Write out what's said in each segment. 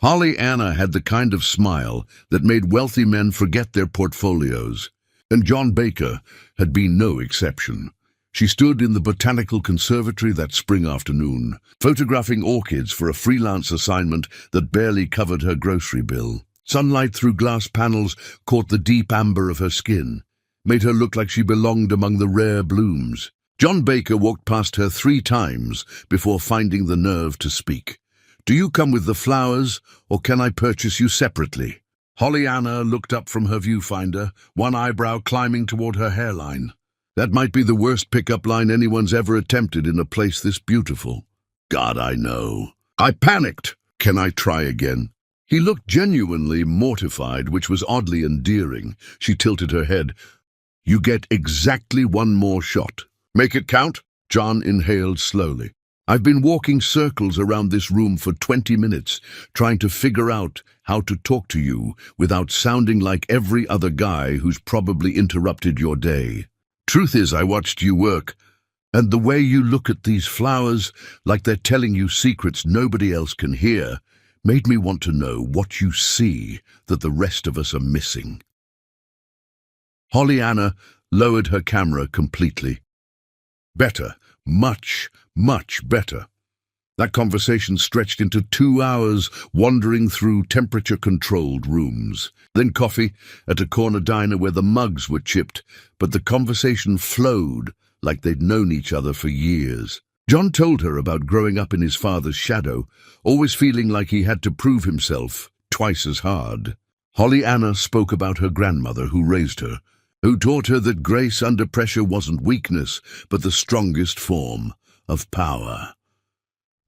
Holly Anna had the kind of smile that made wealthy men forget their portfolios, and John Baker had been no exception. She stood in the botanical conservatory that spring afternoon, photographing orchids for a freelance assignment that barely covered her grocery bill. Sunlight through glass panels caught the deep amber of her skin, made her look like she belonged among the rare blooms. John Baker walked past her 3 times before finding the nerve to speak. "Do you come with the flowers, or can I purchase you separately?" Holly Anna looked up from her viewfinder, one eyebrow climbing toward her hairline. That might be the worst pickup line anyone's ever attempted in a place this beautiful. God, I know. I panicked. "Can I try again?" He looked genuinely mortified, which was oddly endearing. She tilted her head. "You get exactly 1 more shot." "Make it count?" John inhaled slowly. "I've been walking circles around this room for 20 minutes, trying to figure out how to talk to you without sounding like every other guy who's probably interrupted your day. Truth is, I watched you work, and the way you look at these flowers, like they're telling you secrets nobody else can hear, made me want to know what you see that the rest of us are missing." Holly Anna lowered her camera completely. "Better. Much, much better." That conversation stretched into 2 hours wandering through temperature-controlled rooms. Then coffee at a corner diner where the mugs were chipped, but the conversation flowed like they'd known each other for years. John told her about growing up in his father's shadow, always feeling like he had to prove himself twice as hard. Holly Anna spoke about her grandmother who raised her, who taught her that grace under pressure wasn't weakness, but the strongest form of power.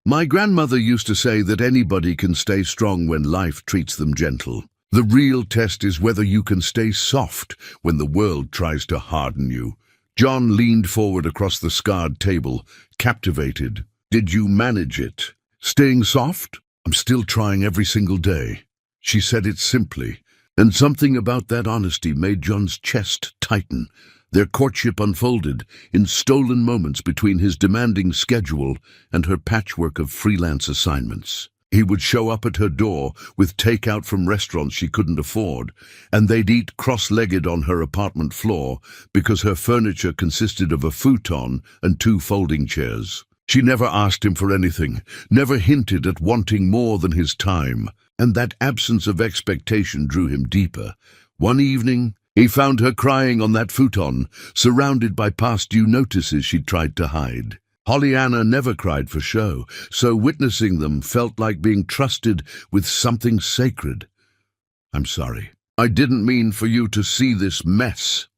"My grandmother used to say that anybody can stay strong when life treats them gentle. The real test is whether you can stay soft when the world tries to harden you." John leaned forward across the scarred table, captivated. "Did you manage it? Staying soft?" "I'm still trying every single day." She said it simply, and something about that honesty made John's chest tighten. Their courtship unfolded in stolen moments between his demanding schedule and her patchwork of freelance assignments. He would show up at her door with takeout from restaurants she couldn't afford, and they'd eat cross-legged on her apartment floor because her furniture consisted of a futon and 2 folding chairs. She never asked him for anything, never hinted at wanting more than his time, and that absence of expectation drew him deeper. One evening, he found her crying on that futon, surrounded by past due notices she'd tried to hide. Holly Anna never cried for show, so witnessing them felt like being trusted with something sacred. "I'm sorry. I didn't mean for you to see this mess."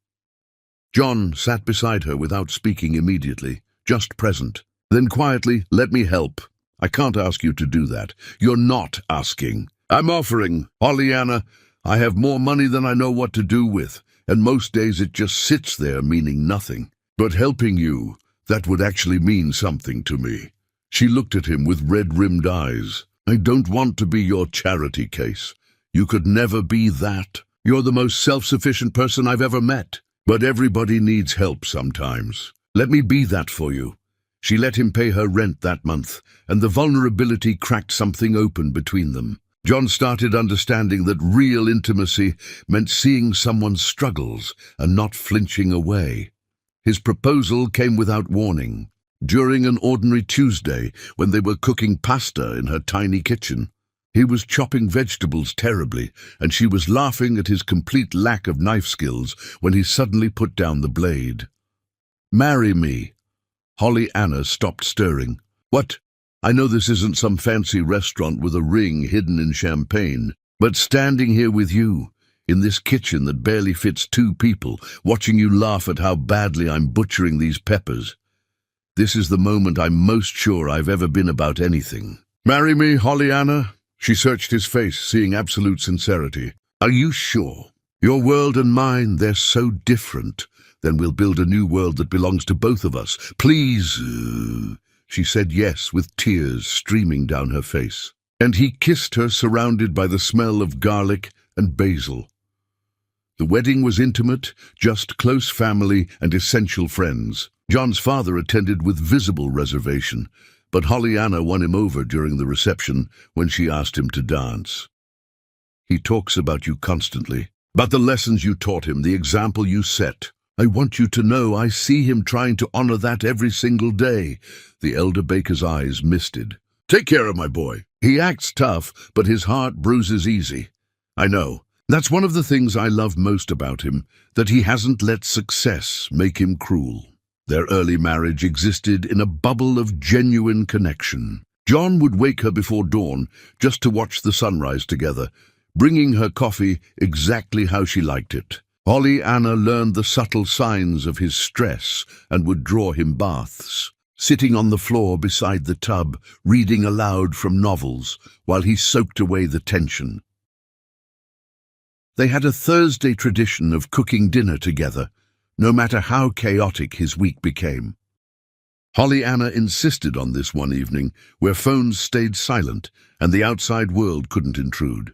John sat beside her without speaking immediately, just present. Then quietly, "Let me help." "I can't ask you to do that." "You're not asking." "I'm offering, Holly Anna. I have more money than I know what to do with, and most days it just sits there meaning nothing. But helping you, that would actually mean something to me." She looked at him with red-rimmed eyes. "I don't want to be your charity case. You could never be that. You're the most self-sufficient person I've ever met. But everybody needs help sometimes. Let me be that for you." She let him pay her rent that month, and the vulnerability cracked something open between them. John started understanding that real intimacy meant seeing someone's struggles and not flinching away. His proposal came without warning, during an ordinary Tuesday when they were cooking pasta in her tiny kitchen. He was chopping vegetables terribly, and she was laughing at his complete lack of knife skills when he suddenly put down the blade. "Marry me." Holly Anna stopped stirring. "What? I know this isn't some fancy restaurant with a ring hidden in champagne, but standing here with you, in this kitchen that barely fits 2 people, watching you laugh at how badly I'm butchering these peppers. This is the moment I'm most sure I've ever been about anything." "Marry me, Holly Anna?" She searched his face, seeing absolute sincerity. "Are you sure? Your world and mine, they're so different. Then we'll build a new world that belongs to both of us. Please." She said yes with tears streaming down her face. And he kissed her, surrounded by the smell of garlic and basil. The wedding was intimate, just close family and essential friends. John's father attended with visible reservation, but Pollyanna won him over during the reception when she asked him to dance. "He talks about you constantly, about the lessons you taught him, the example you set. I want you to know I see him trying to honor that every single day." The elder Baker's eyes misted. "Take care of my boy. He acts tough, but his heart bruises easy." "I know. That's one of the things I love most about him, that he hasn't let success make him cruel." Their early marriage existed in a bubble of genuine connection. John would wake her before dawn just to watch the sunrise together, bringing her coffee exactly how she liked it. Pollyanna learned the subtle signs of his stress and would draw him baths, sitting on the floor beside the tub, reading aloud from novels while he soaked away the tension. They had a Thursday tradition of cooking dinner together, no matter how chaotic his week became. Pollyanna insisted on this one evening, where phones stayed silent and the outside world couldn't intrude.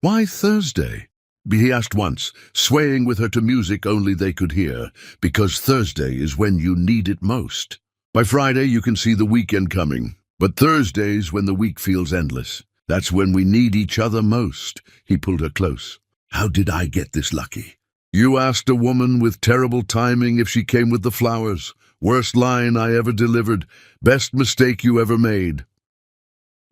"Why Thursday?" he asked once, swaying with her to music only they could hear. "Because Thursday is when you need it most. By Friday you can see the weekend coming, but Thursday's when the week feels endless. That's when we need each other most." He pulled her close. "How did I get this lucky?" "You asked a woman with terrible timing if she came with the flowers. Worst line I ever delivered. Best mistake you ever made."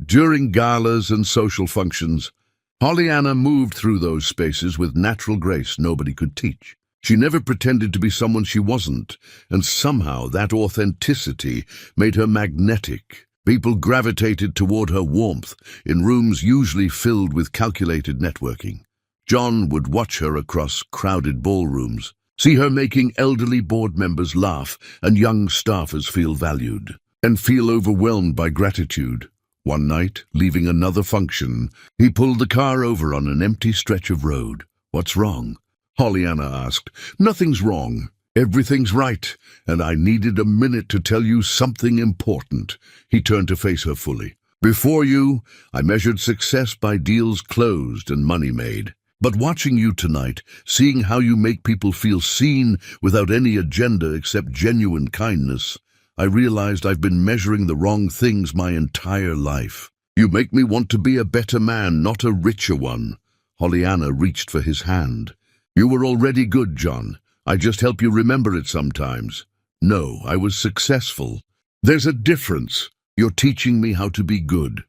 During galas and social functions, Pollyanna moved through those spaces with natural grace nobody could teach. She never pretended to be someone she wasn't, and somehow that authenticity made her magnetic. People gravitated toward her warmth in rooms usually filled with calculated networking. John would watch her across crowded ballrooms, see her making elderly board members laugh and young staffers feel valued, and feel overwhelmed by gratitude. One night, leaving another function, he pulled the car over on an empty stretch of road. "What's wrong?" Pollyanna asked. "Nothing's wrong. Everything's right, and I needed a minute to tell you something important." He turned to face her fully. "Before you, I measured success by deals closed and money made. But watching you tonight, seeing how you make people feel seen without any agenda except genuine kindness, I realized I've been measuring the wrong things my entire life. You make me want to be a better man, not a richer one." Pollyanna reached for his hand. "You were already good, John. I just help you remember it sometimes. No, I was successful. There's a difference. You're teaching me how to be good."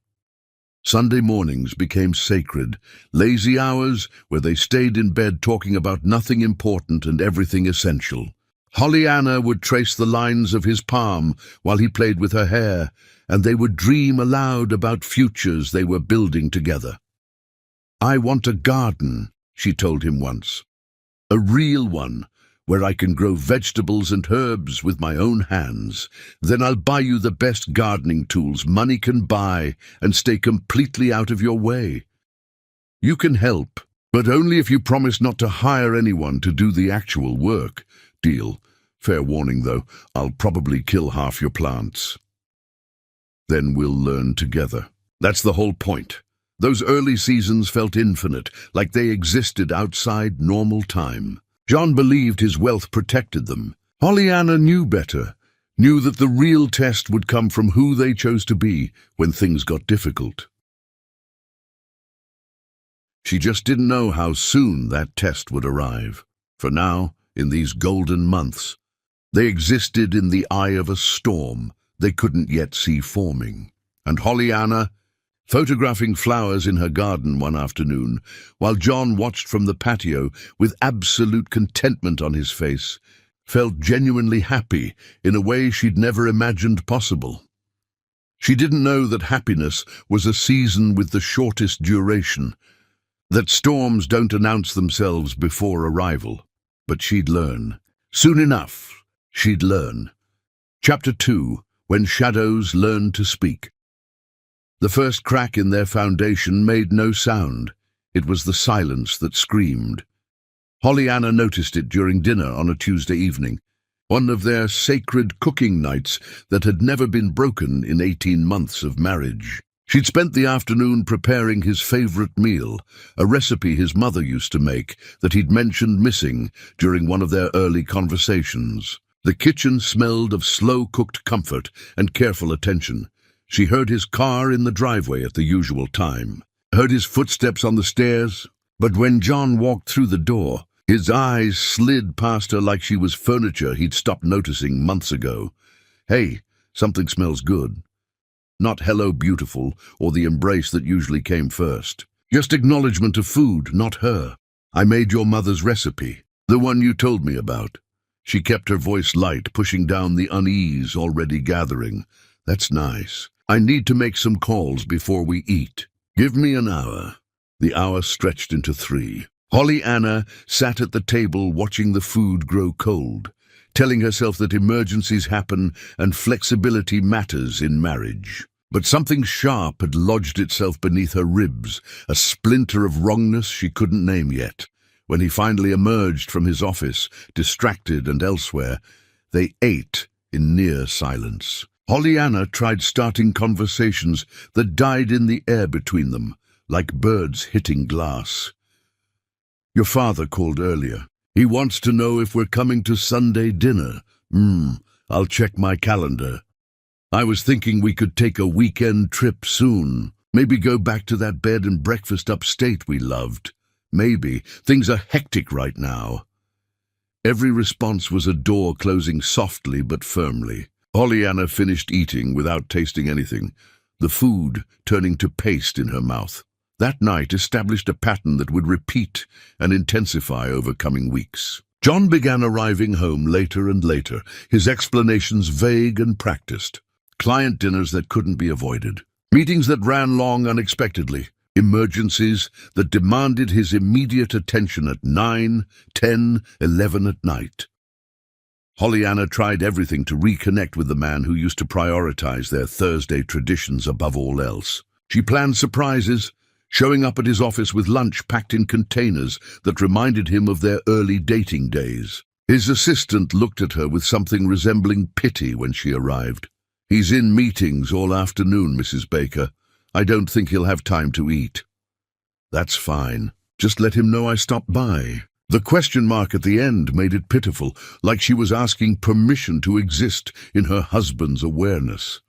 Sunday mornings became sacred, lazy hours where they stayed in bed talking about nothing important and everything essential. Pollyanna would trace the lines of his palm while he played with her hair, and they would dream aloud about futures they were building together. "I want a garden," she told him once. "A real one, where I can grow vegetables and herbs with my own hands. Then I'll buy you the best gardening tools money can buy and stay completely out of your way. You can help, but only if you promise not to hire anyone to do the actual work. Deal? Fair warning, though, I'll probably kill half your plants. Then we'll learn together." That's the whole point. Those early seasons felt infinite, like they existed outside normal time. John believed his wealth protected them. Pollyanna knew better, knew that the real test would come from who they chose to be when things got difficult. She just didn't know how soon that test would arrive. For now, in these golden months, they existed in the eye of a storm they couldn't yet see forming. And Pollyanna, photographing flowers in her garden one afternoon, while John watched from the patio with absolute contentment on his face, felt genuinely happy in a way she'd never imagined possible. She didn't know that happiness was a season with the shortest duration, that storms don't announce themselves before arrival. But she'd learn. Soon enough, she'd learn. Chapter 2, When Shadows Learn to Speak. The first crack in their foundation made no sound. It was the silence that screamed. Pollyanna noticed it during dinner on a Tuesday evening, one of their sacred cooking nights that had never been broken in 18 months of marriage. She'd spent the afternoon preparing his favorite meal, a recipe his mother used to make that he'd mentioned missing during one of their early conversations. The kitchen smelled of slow-cooked comfort and careful attention. She heard his car in the driveway at the usual time, heard his footsteps on the stairs, but when John walked through the door, his eyes slid past her like she was furniture he'd stopped noticing months ago. Hey, something smells good. Not hello beautiful or the embrace that usually came first. Just acknowledgement of food, not her. I made your mother's recipe, the one you told me about. She kept her voice light, pushing down the unease already gathering. That's nice. I need to make some calls before we eat. Give me an hour. The hour stretched into 3. Holly Anna sat at the table watching the food grow cold, telling herself that emergencies happen and flexibility matters in marriage. But something sharp had lodged itself beneath her ribs, a splinter of wrongness she couldn't name yet. When he finally emerged from his office, distracted and elsewhere, they ate in near silence. Holly Anna tried starting conversations that died in the air between them, like birds hitting glass. Your father called earlier. He wants to know if we're coming to Sunday dinner. I'll check my calendar. I was thinking we could take a weekend trip soon. Maybe go back to that bed and breakfast upstate we loved. Maybe. Things are hectic right now. Every response was a door closing softly but firmly. Holly Anna finished eating without tasting anything, the food turning to paste in her mouth. That night established a pattern that would repeat and intensify over coming weeks. John began arriving home later and later, his explanations vague and practiced. Client dinners that couldn't be avoided. Meetings that ran long unexpectedly. Emergencies that demanded his immediate attention at 9, 10, 11 at night. Holly Anna tried everything to reconnect with the man who used to prioritize their Thursday traditions above all else. She planned surprises, showing up at his office with lunch packed in containers that reminded him of their early dating days. His assistant looked at her with something resembling pity when she arrived. He's in meetings all afternoon, Mrs. Baker. I don't think he'll have time to eat. That's fine. Just let him know I stopped by. The question mark at the end made it pitiful, like she was asking permission to exist in her husband's awareness.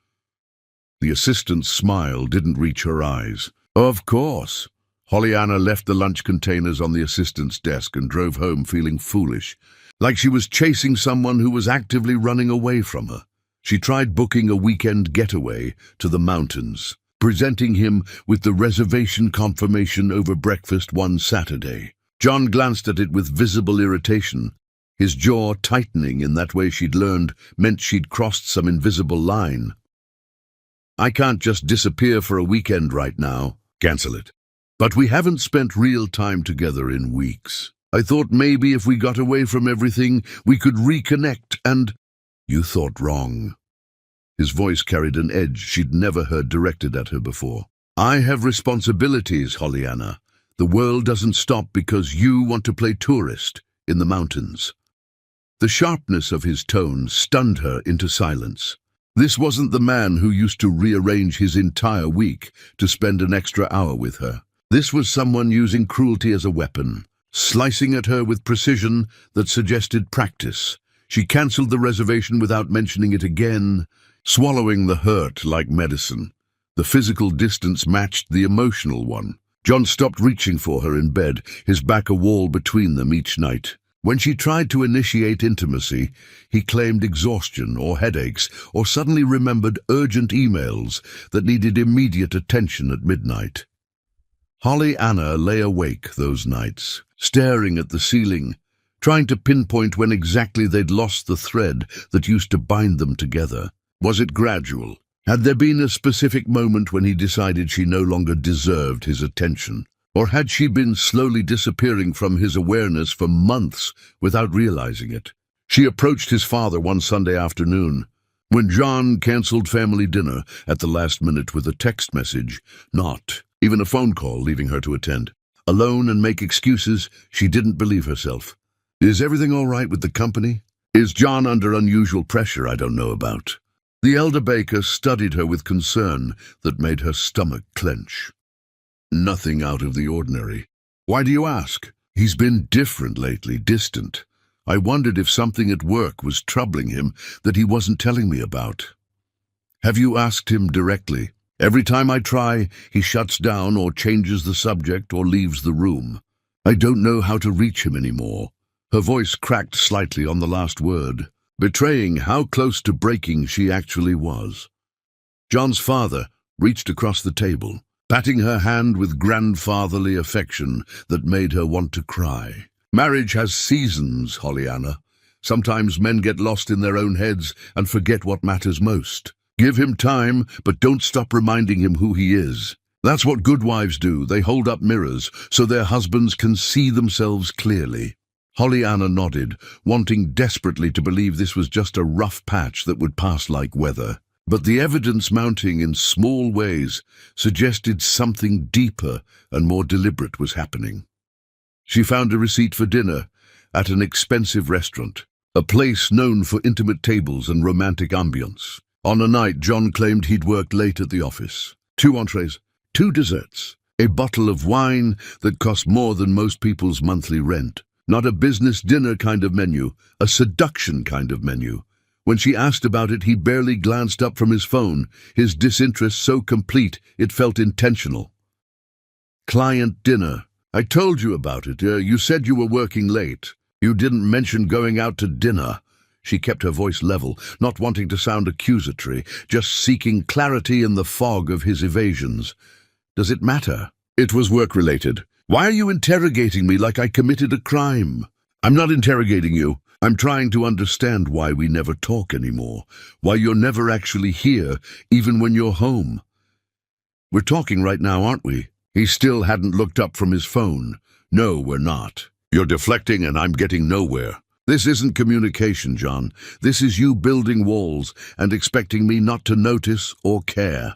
The assistant's smile didn't reach her eyes. Of course. Holly Anna left the lunch containers on the assistant's desk and drove home feeling foolish, like she was chasing someone who was actively running away from her. She tried booking a weekend getaway to the mountains, presenting him with the reservation confirmation over breakfast one Saturday. John glanced at it with visible irritation, his jaw tightening in that way she'd learned meant she'd crossed some invisible line. I can't just disappear for a weekend right now. Cancel it. But we haven't spent real time together in weeks. I thought maybe if we got away from everything, we could reconnect and... You thought wrong. His voice carried an edge she'd never heard directed at her before. I have responsibilities, Holly Anna. The world doesn't stop because you want to play tourist in the mountains. The sharpness of his tone stunned her into silence. This wasn't the man who used to rearrange his entire week to spend an extra hour with her. This was someone using cruelty as a weapon, slicing at her with precision that suggested practice. She cancelled the reservation without mentioning it again, swallowing the hurt like medicine. The physical distance matched the emotional one. John stopped reaching for her in bed, his back a wall between them each night. When she tried to initiate intimacy, he claimed exhaustion or headaches, or suddenly remembered urgent emails that needed immediate attention at midnight. Holly Anna lay awake those nights, staring at the ceiling, trying to pinpoint when exactly they'd lost the thread that used to bind them together. Was it gradual? Had there been a specific moment when he decided she no longer deserved his attention? Or had she been slowly disappearing from his awareness for months without realizing it? She approached his father one Sunday afternoon, when John canceled family dinner at the last minute with a text message, not even a phone call leaving her to attend. Alone and make excuses, she didn't believe herself. Is everything all right with the company? Is John under unusual pressure I don't know about? The elder Baker studied her with concern that made her stomach clench. Nothing out of the ordinary. Why do you ask? He's been different lately, distant. I wondered if something at work was troubling him that he wasn't telling me about. Have you asked him directly? Every time I try, he shuts down or changes the subject or leaves the room. I don't know how to reach him anymore. Her voice cracked slightly on the last word, betraying how close to breaking she actually was. John's father reached across the table, patting her hand with grandfatherly affection that made her want to cry. Marriage has seasons, Hollyanna. Sometimes men get lost in their own heads and forget what matters most. Give him time, but don't stop reminding him who he is. That's what good wives do. They hold up mirrors so their husbands can see themselves clearly. Hollyanna nodded, wanting desperately to believe this was just a rough patch that would pass like weather. But the evidence mounting in small ways suggested something deeper and more deliberate was happening. She found a receipt for dinner at an expensive restaurant, a place known for intimate tables and romantic ambience. On a night, John claimed he'd worked late at the office. 2 entrees, 2 desserts, a bottle of wine that cost more than most people's monthly rent. Not a business dinner kind of menu, a seduction kind of menu. When she asked about it, he barely glanced up from his phone, his disinterest so complete it felt intentional. Client dinner. I told you about it. You said you were working late. You didn't mention going out to dinner. She kept her voice level, not wanting to sound accusatory, just seeking clarity in the fog of his evasions. Does it matter? It was work-related. Why are you interrogating me like I committed a crime? I'm not interrogating you. I'm trying to understand why we never talk anymore, why you're never actually here, even when you're home. We're talking right now, aren't we? He still hadn't looked up from his phone. No, we're not. You're deflecting and I'm getting nowhere. This isn't communication, John. This is you building walls and expecting me not to notice or care.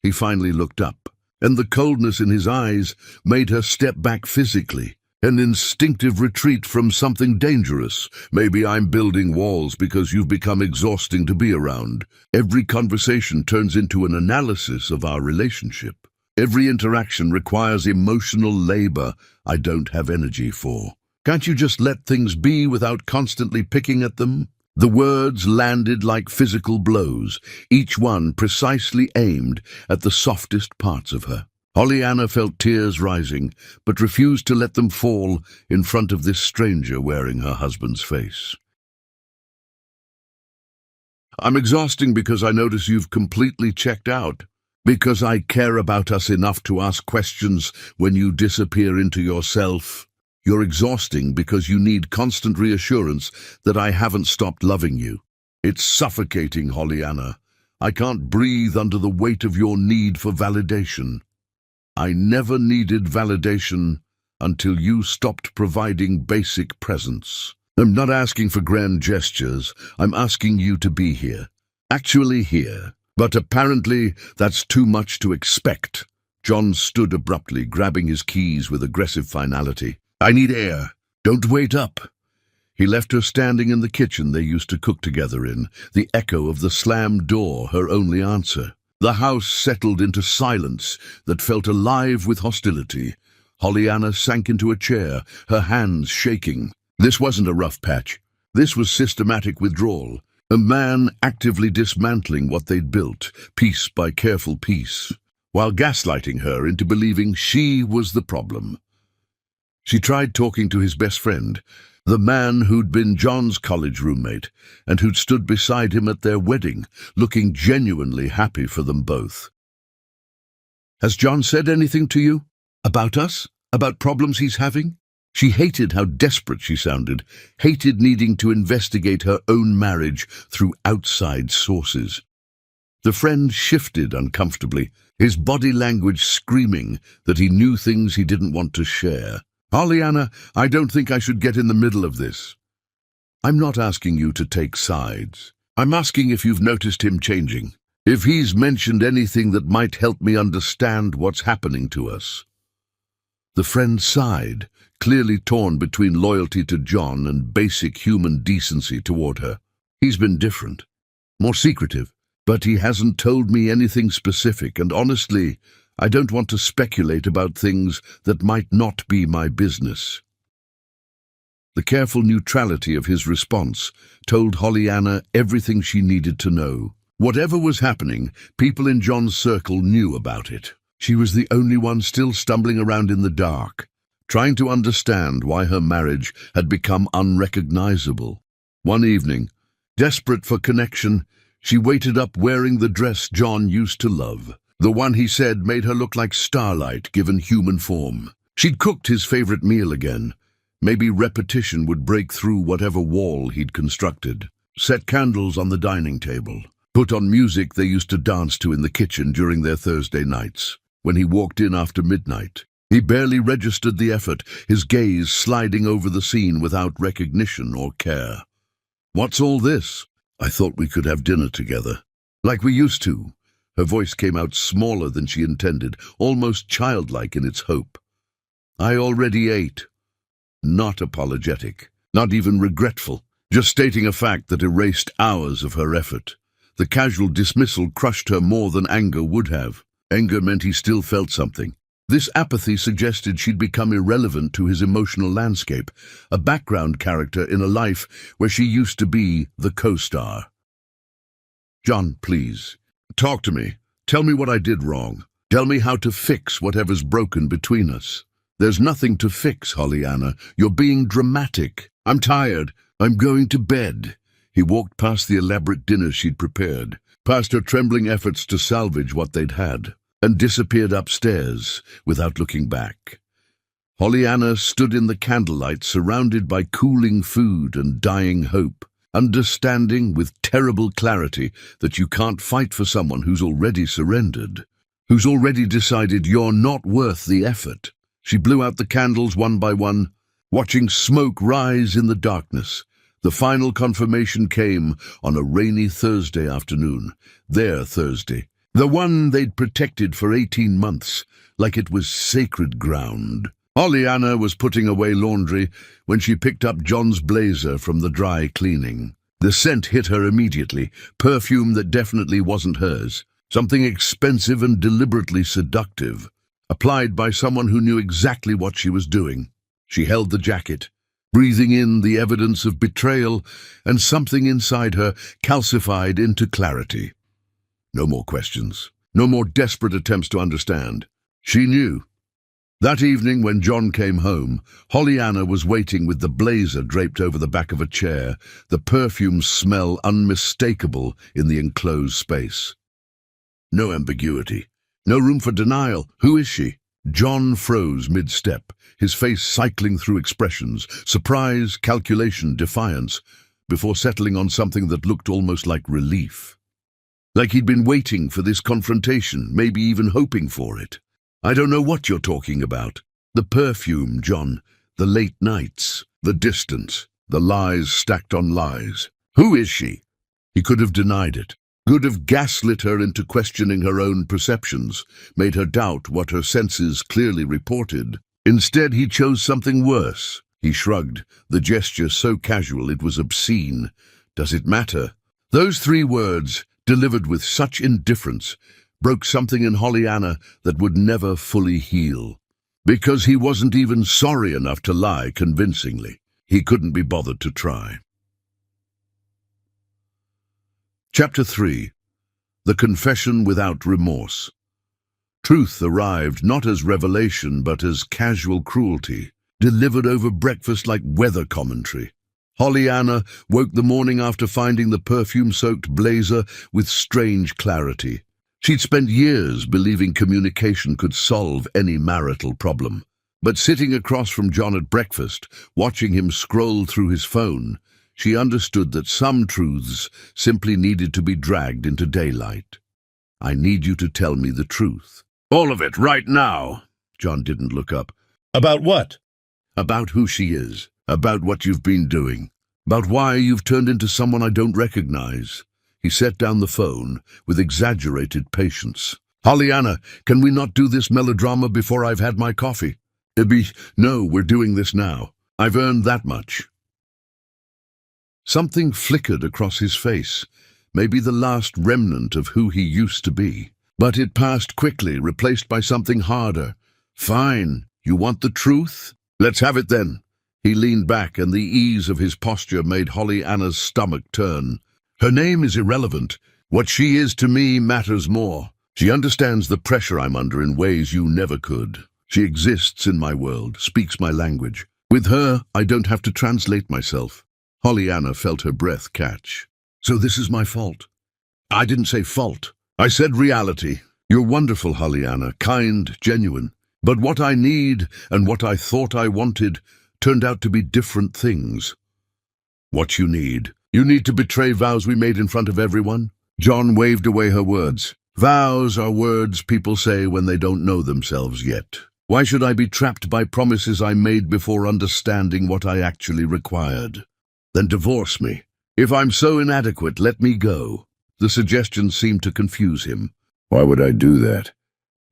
He finally looked up, and the coldness in his eyes made her step back physically. An instinctive retreat from something dangerous. Maybe I'm building walls because you've become exhausting to be around. Every conversation turns into an analysis of our relationship. Every interaction requires emotional labor I don't have energy for. Can't you just let things be without constantly picking at them? The words landed like physical blows, each one precisely aimed at the softest parts of her. Hollyanna felt tears rising, but refused to let them fall in front of this stranger wearing her husband's face. I'm exhausting because I notice you've completely checked out. Because I care about us enough to ask questions when you disappear into yourself. You're exhausting because you need constant reassurance that I haven't stopped loving you. It's suffocating, Hollyanna. I can't breathe under the weight of your need for validation. I never needed validation until you stopped providing basic presence. I'm not asking for grand gestures. I'm asking you to be here. Actually here. But apparently that's too much to expect. John stood abruptly, grabbing his keys with aggressive finality. I need air. Don't wait up. He left her standing in the kitchen they used to cook together in, the echo of the slammed door her only answer. The house settled into silence that felt alive with hostility. Hollyanna sank into a chair, her hands shaking. This wasn't a rough patch. This was systematic withdrawal. A man actively dismantling what they'd built, piece by careful piece, while gaslighting her into believing she was the problem. She tried talking to his best friend, the man who'd been John's college roommate and who'd stood beside him at their wedding, looking genuinely happy for them both. Has John said anything to you? About us? About problems he's having? She hated how desperate she sounded, hated needing to investigate her own marriage through outside sources. The friend shifted uncomfortably, his body language screaming that he knew things he didn't want to share. Hollyanna, I don't think I should get in the middle of this. I'm not asking you to take sides. I'm asking if you've noticed him changing, if he's mentioned anything that might help me understand what's happening to us. The friend sighed, clearly torn between loyalty to John and basic human decency toward her. He's been different, more secretive, but he hasn't told me anything specific, and honestly, I don't want to speculate about things that might not be my business. The careful neutrality of his response told Hollyanna everything she needed to know. Whatever was happening, people in John's circle knew about it. She was the only one still stumbling around in the dark, trying to understand why her marriage had become unrecognizable. One evening, desperate for connection, she waited up wearing the dress John used to love, the one he said made her look like starlight given human form. She'd cooked his favorite meal again. Maybe repetition would break through whatever wall he'd constructed. Set candles on the dining table. Put on music they used to dance to in the kitchen during their Thursday nights. When he walked in after midnight, he barely registered the effort, his gaze sliding over the scene without recognition or care. "What's all this? I thought we could have dinner together. Like we used to." Her voice came out smaller than she intended, almost childlike in its hope. "I already ate." Not apologetic, not even regretful, just stating a fact that erased hours of her effort. The casual dismissal crushed her more than anger would have. Anger meant he still felt something. This apathy suggested she'd become irrelevant to his emotional landscape, a background character in a life where she used to be the co-star. "John, please, talk to me. Tell me what I did wrong. Tell me how to fix whatever's broken between us." "There's nothing to fix, Hollyanna. You're being dramatic. I'm tired. I'm going to bed." He walked past the elaborate dinner she'd prepared, past her trembling efforts to salvage what they'd had, and disappeared upstairs without looking back. Hollyanna stood in the candlelight, surrounded by cooling food and dying hope, understanding with terrible clarity that you can't fight for someone who's already surrendered, who's already decided you're not worth the effort. She blew out the candles one by one, watching smoke rise in the darkness. The final confirmation came on a rainy Thursday afternoon, their Thursday, the one they'd protected for 18 months, like it was sacred ground. Hollyanna was putting away laundry when she picked up John's blazer from the dry cleaning. The scent hit her immediately, perfume that definitely wasn't hers, something expensive and deliberately seductive, applied by someone who knew exactly what she was doing. She held the jacket, breathing in the evidence of betrayal, and something inside her calcified into clarity. No more questions, no more desperate attempts to understand. She knew. That evening when John came home, Hollyanna was waiting with the blazer draped over the back of a chair, the perfume smell unmistakable in the enclosed space. No ambiguity. No room for denial. Who is she? John froze mid-step, his face cycling through expressions, surprise, calculation, defiance, before settling on something that looked almost like relief. Like he'd been waiting for this confrontation, maybe even hoping for it. "I don't know what you're talking about." The perfume, John, the late nights, the distance, the lies stacked on lies. Who is she? He could have denied it. Could have gaslit her into questioning her own perceptions, made her doubt what her senses clearly reported. Instead, he chose something worse. He shrugged, the gesture so casual it was obscene. "Does it matter?" Those 3 words, delivered with such indifference, broke something in Hollyanna that would never fully heal. Because he wasn't even sorry enough to lie convincingly. He couldn't be bothered to try. Chapter 3. The Confession Without Remorse. Truth arrived not as revelation but as casual cruelty, delivered over breakfast like weather commentary. Hollyanna woke the morning after finding the perfume-soaked blazer with strange clarity. She'd spent years believing communication could solve any marital problem. But sitting across from John at breakfast, watching him scroll through his phone, she understood that some truths simply needed to be dragged into daylight. "I need you to tell me the truth." "All of it, right now." John didn't look up. "About what?" "About who she is, about what you've been doing, about why you've turned into someone I don't recognize." He set down the phone with exaggerated patience. "Hollyanna, can we not do this melodrama before I've had my coffee?" No, we're doing this now. I've earned that much." Something flickered across his face, maybe the last remnant of who he used to be. But it passed quickly, replaced by something harder. "Fine, you want the truth? Let's have it then." He leaned back, and the ease of his posture made Holly Anna's stomach turn. Her name is irrelevant. What she is to me matters more. She understands the pressure I'm under in ways you never could. She exists in my world, speaks my language. With her, I don't have to translate myself. Holly Anna felt her breath catch. So this is my fault. I didn't say fault. I said reality. You're wonderful, Holly Anna, kind, genuine. But what I need and what I thought I wanted turned out to be different things. What you need to betray vows we made in front of everyone? John waved away her words. Vows are words people say when they don't know themselves yet. Why should I be trapped by promises I made before understanding what I actually required? Then divorce me. If I'm so inadequate, let me go. The suggestion seemed to confuse him. Why would I do that?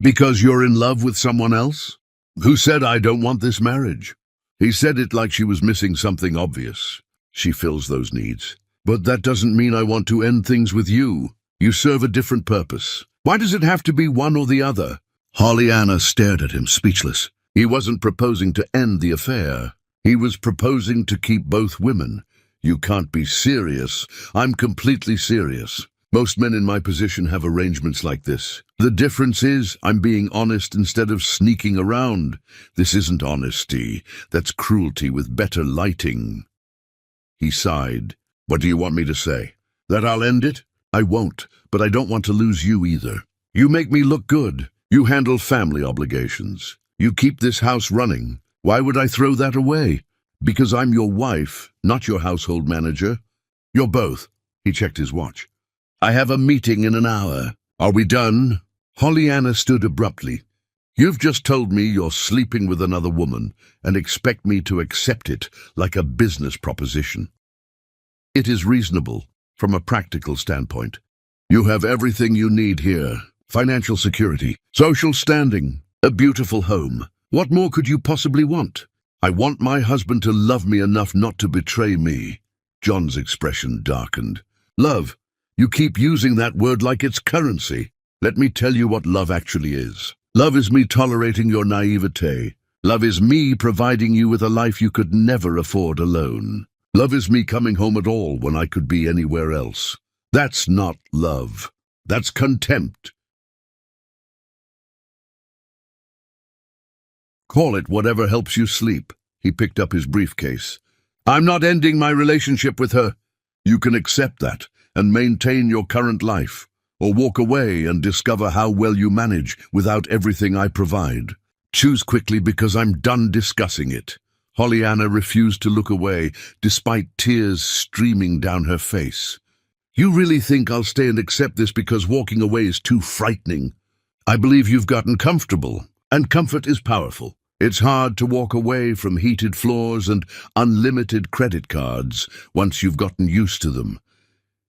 Because you're in love with someone else? Who said I don't want this marriage? He said it like she was missing something obvious. She fills those needs. But that doesn't mean I want to end things with you. You serve a different purpose. Why does it have to be one or the other? Holly Anna stared at him, speechless. He wasn't proposing to end the affair. He was proposing to keep both women. You can't be serious. I'm completely serious. Most men in my position have arrangements like this. The difference is I'm being honest instead of sneaking around. This isn't honesty. That's cruelty with better lighting. He sighed. What do you want me to say? That I'll end it? I won't, but I don't want to lose you either. You make me look good. You handle family obligations. You keep this house running. Why would I throw that away? Because I'm your wife, not your household manager. You're both. He checked his watch. I have a meeting in an hour. Are we done? Holly Anna stood abruptly. You've just told me you're sleeping with another woman and expect me to accept it like a business proposition. It is reasonable from a practical standpoint. You have everything you need here. Financial security, social standing, a beautiful home. What more could you possibly want? I want my husband to love me enough not to betray me. John's expression darkened. Love. You keep using that word like it's currency. Let me tell you what love actually is. Love is me tolerating your naivete. Love is me providing you with a life you could never afford alone. Love is me coming home at all when I could be anywhere else. That's not love. That's contempt. Call it whatever helps you sleep. He picked up his briefcase. I'm not ending my relationship with her. You can accept that and maintain your current life, or walk away and discover how well you manage without everything I provide. Choose quickly because I'm done discussing it. Holly Anna refused to look away, despite tears streaming down her face. You really think I'll stay and accept this because walking away is too frightening? I believe you've gotten comfortable, and comfort is powerful. It's hard to walk away from heated floors and unlimited credit cards once you've gotten used to them.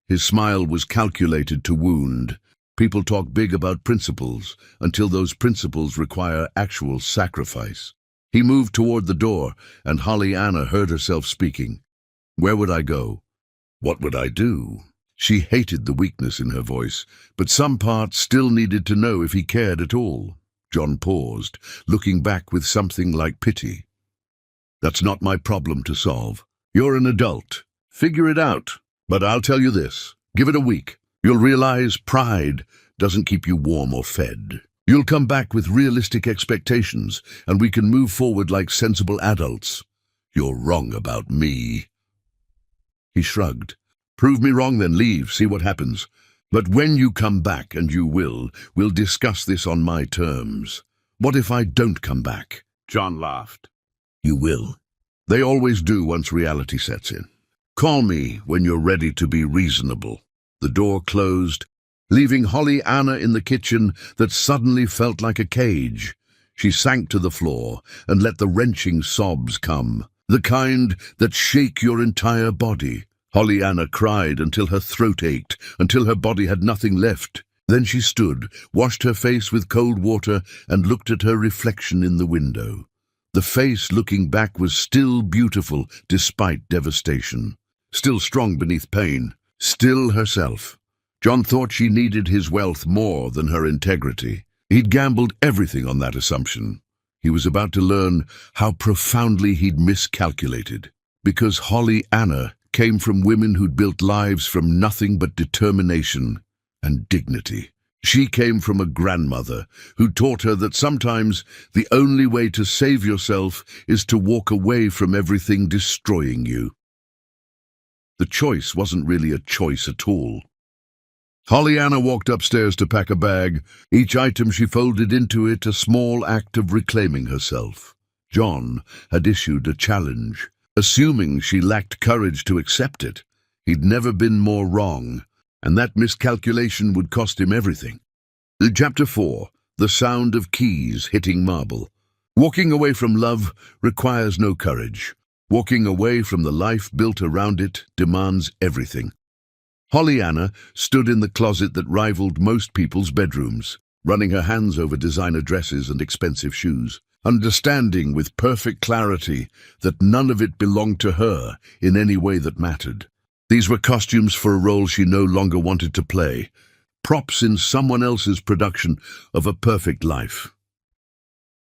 His smile was calculated to wound. People talk big about principles until those principles require actual sacrifice. He moved toward the door, and Holly Anna heard herself speaking. Where would I go? What would I do? She hated the weakness in her voice, but some parts still needed to know if he cared at all. John paused, looking back with something like pity. That's not my problem to solve. You're an adult. Figure it out. But I'll tell you this. Give it a week. You'll realize pride doesn't keep you warm or fed. You'll come back with realistic expectations, and we can move forward like sensible adults. You're wrong about me. He shrugged. Prove me wrong, then leave, see what happens. But when you come back, and you will, we'll discuss this on my terms. What if I don't come back? John laughed. You will. They always do once reality sets in. Call me when you're ready to be reasonable. The door closed, leaving Holly Anna in the kitchen that suddenly felt like a cage. She sank to the floor and let the wrenching sobs come, the kind that shake your entire body. Holly Anna cried until her throat ached, until her body had nothing left. Then she stood, washed her face with cold water, and looked at her reflection in the window. The face looking back was still beautiful despite devastation, still strong beneath pain, still herself. John thought she needed his wealth more than her integrity. He'd gambled everything on that assumption. He was about to learn how profoundly he'd miscalculated. Because Holly Anna came from women who'd built lives from nothing but determination and dignity. She came from a grandmother who taught her that sometimes the only way to save yourself is to walk away from everything destroying you. The choice wasn't really a choice at all. Holly Anna walked upstairs to pack a bag. Each item she folded into it a small act of reclaiming herself. John had issued a challenge. Assuming she lacked courage to accept it, he'd never been more wrong, and that miscalculation would cost him everything. Chapter 4. The sound of keys hitting marble. Walking away from love requires no courage. Walking away from the life built around it demands everything. Holly Anna stood in the closet that rivaled most people's bedrooms, running her hands over designer dresses and expensive shoes, understanding with perfect clarity that none of it belonged to her in any way that mattered. These were costumes for a role she no longer wanted to play, props in someone else's production of a perfect life.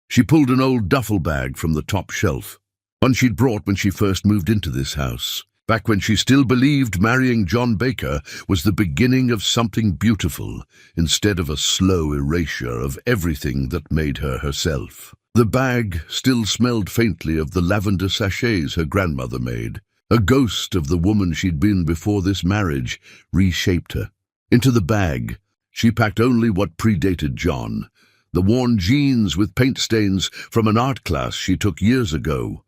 She pulled an old duffel bag from the top shelf, one she'd brought when she first moved into this house, back when she still believed marrying John Baker was the beginning of something beautiful, instead of a slow erasure of everything that made her herself. The bag still smelled faintly of the lavender sachets her grandmother made. A ghost of the woman she'd been before this marriage reshaped her. Into the bag, she packed only what predated John, the worn jeans with paint stains from an art class she took years ago,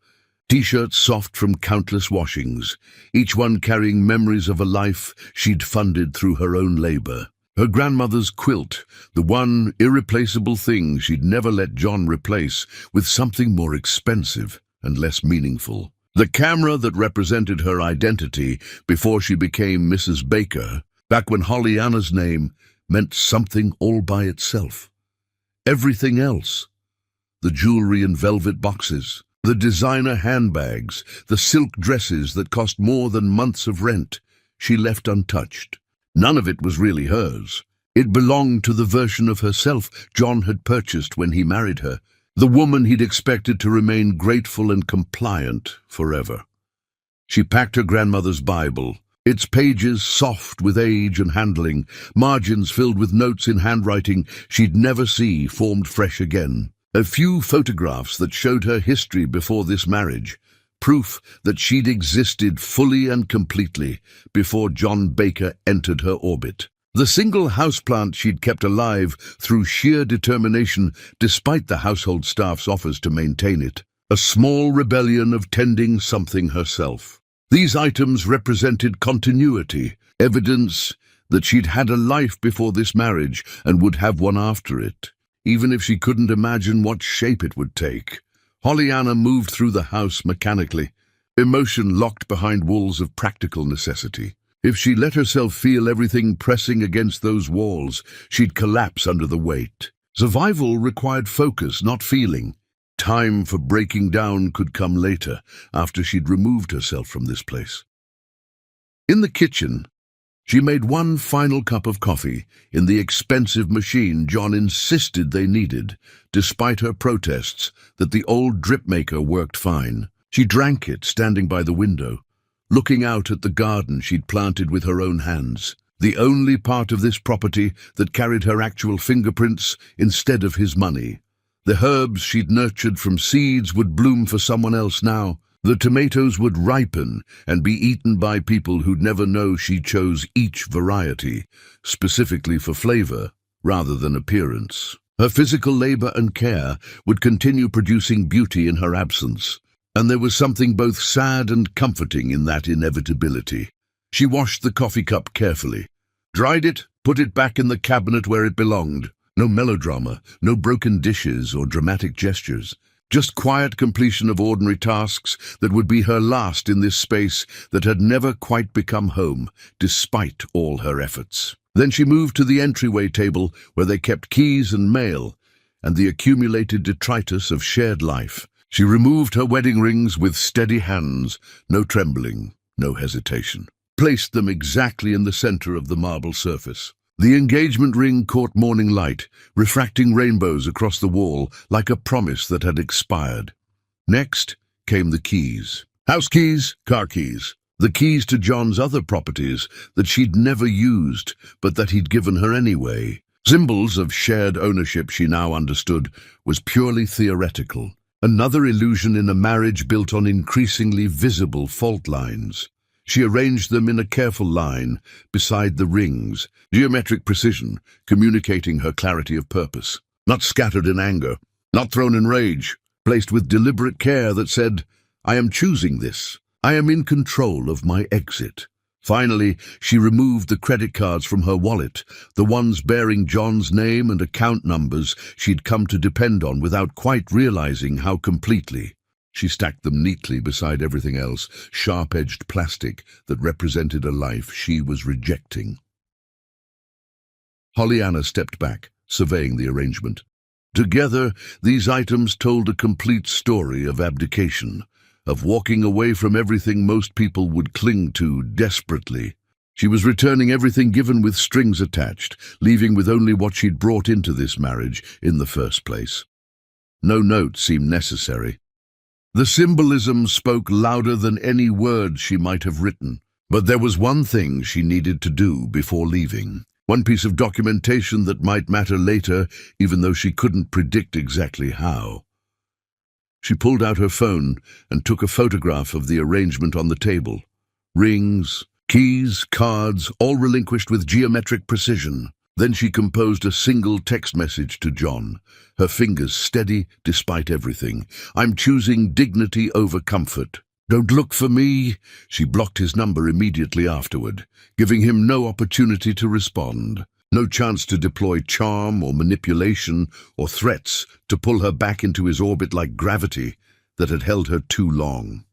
T-shirts soft from countless washings, each one carrying memories of a life she'd funded through her own labor. Her grandmother's quilt, the one irreplaceable thing she'd never let John replace with something more expensive and less meaningful. The camera that represented her identity before she became Mrs. Baker, back when Holly Anna's name meant something all by itself. Everything else, the jewelry and velvet boxes, the designer handbags, the silk dresses that cost more than months of rent, she left untouched. None of it was really hers. It belonged to the version of herself John had purchased when he married her, the woman he'd expected to remain grateful and compliant forever. She packed her grandmother's Bible, its pages soft with age and handling, margins filled with notes in handwriting she'd never see formed fresh again. A few photographs that showed her history before this marriage, proof that she'd existed fully and completely before John Baker entered her orbit. The single houseplant she'd kept alive through sheer determination despite the household staff's offers to maintain it. A small rebellion of tending something herself. These items represented continuity, evidence that she'd had a life before this marriage and would have one after it, even if she couldn't imagine what shape it would take. Holly Anna moved through the house mechanically, emotion locked behind walls of practical necessity. If she let herself feel everything pressing against those walls, she'd collapse under the weight. Survival required focus, not feeling. Time for breaking down could come later, after she'd removed herself from this place. In the kitchen, she made one final cup of coffee in the expensive machine John insisted they needed, despite her protests that the old drip maker worked fine. She drank it standing by the window, looking out at the garden she'd planted with her own hands, the only part of this property that carried her actual fingerprints instead of his money. The herbs she'd nurtured from seeds would bloom for someone else now. The tomatoes would ripen and be eaten by people who'd never know she chose each variety, specifically for flavor rather than appearance. Her physical labor and care would continue producing beauty in her absence, and there was something both sad and comforting in that inevitability. She washed the coffee cup carefully, dried it, put it back in the cabinet where it belonged. No melodrama, no broken dishes or dramatic gestures. Just quiet completion of ordinary tasks that would be her last in this space that had never quite become home, despite all her efforts. Then she moved to the entryway table where they kept keys and mail, and the accumulated detritus of shared life. She removed her wedding rings with steady hands, no trembling, no hesitation. Placed them exactly in the center of the marble surface. The engagement ring caught morning light, refracting rainbows across the wall like a promise that had expired. Next came the keys. House keys, car keys. The keys to John's other properties that she'd never used, but that he'd given her anyway. Symbols of shared ownership, she now understood, was purely theoretical. Another illusion in a marriage built on increasingly visible fault lines. She arranged them in a careful line beside the rings, geometric precision, communicating her clarity of purpose. Not scattered in anger, not thrown in rage, placed with deliberate care that said, "I am choosing this. I am in control of my exit." Finally, she removed the credit cards from her wallet, the ones bearing John's name and account numbers she'd come to depend on without quite realizing how completely. She stacked them neatly beside everything else, sharp-edged plastic that represented a life she was rejecting. Pollyanna stepped back, surveying the arrangement. Together, these items told a complete story of abdication, of walking away from everything most people would cling to desperately. She was returning everything given with strings attached, leaving with only what she'd brought into this marriage in the first place. No note seemed necessary. The symbolism spoke louder than any words she might have written. But there was one thing she needed to do before leaving. One piece of documentation that might matter later, even though she couldn't predict exactly how. She pulled out her phone and took a photograph of the arrangement on the table. Rings, keys, cards, all relinquished with geometric precision. Then she composed a single text message to John, her fingers steady despite everything. "I'm choosing dignity over comfort. Don't look for me." She blocked his number immediately afterward, giving him no opportunity to respond. No chance to deploy charm or manipulation or threats to pull her back into his orbit like gravity that had held her too long.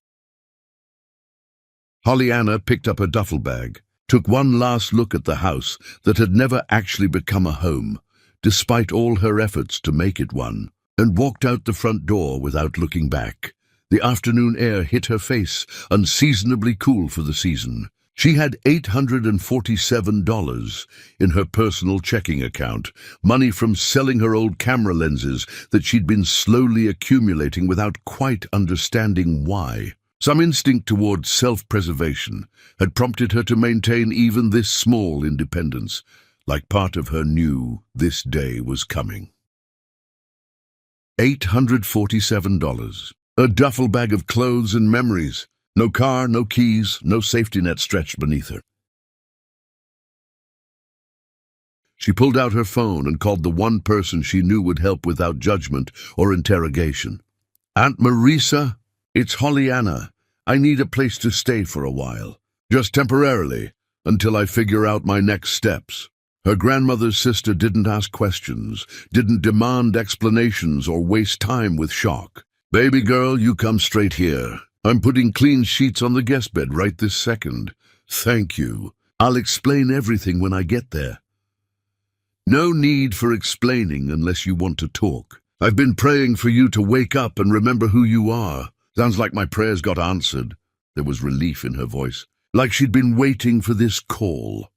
Pollyanna picked up her duffel bag, took one last look at the house that had never actually become a home, despite all her efforts to make it one, and walked out the front door without looking back. The afternoon air hit her face, unseasonably cool for the season. She had $847 in her personal checking account, money from selling her old camera lenses that she'd been slowly accumulating without quite understanding why. Some instinct towards self-preservation had prompted her to maintain even this small independence, like part of her knew this day was coming. $847. A duffel bag of clothes and memories. No car, no keys, no safety net stretched beneath her. She pulled out her phone and called the one person she knew would help without judgment or interrogation. "Aunt Marisa, it's Pollyanna. I need a place to stay for a while. Just temporarily, until I figure out my next steps." Her grandmother's sister didn't ask questions, didn't demand explanations or waste time with shock. "Baby girl, you come straight here. I'm putting clean sheets on the guest bed right this second. Thank you. I'll explain everything when I get there." "No need for explaining unless you want to talk. I've been praying for you to wake up and remember who you are." Sounds like my prayers got answered. There was relief in her voice, like she'd been waiting for this call.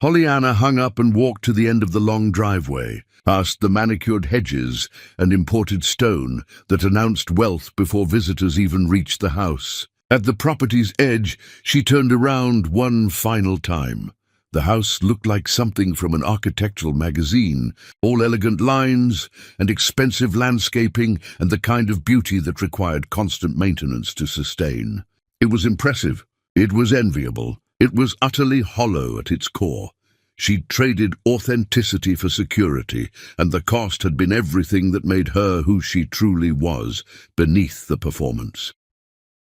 Pollyanna hung up and walked to the end of the long driveway, past the manicured hedges and imported stone that announced wealth before visitors even reached the house. At the property's edge, she turned around one final time. The house looked like something from an architectural magazine, all elegant lines and expensive landscaping and the kind of beauty that required constant maintenance to sustain. It was impressive. It was enviable. It was utterly hollow at its core. She'd traded authenticity for security, and the cost had been everything that made her who she truly was, beneath the performance.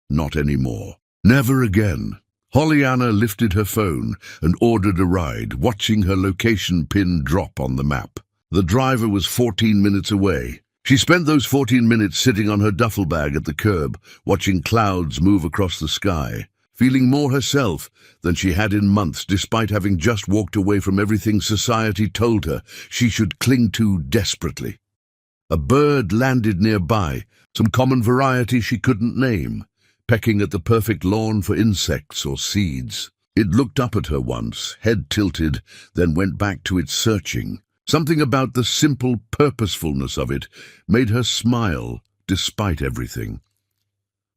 Not anymore. Never again. Pollyanna lifted her phone and ordered a ride, watching her location pin drop on the map. The driver was 14 minutes away. She spent those 14 minutes sitting on her duffel bag at the curb, watching clouds move across the sky, feeling more herself than she had in months, despite having just walked away from everything society told her she should cling to desperately. A bird landed nearby, some common variety she couldn't name, pecking at the perfect lawn for insects or seeds. It looked up at her once, head tilted, then went back to its searching. Something about the simple purposefulness of it made her smile, despite everything.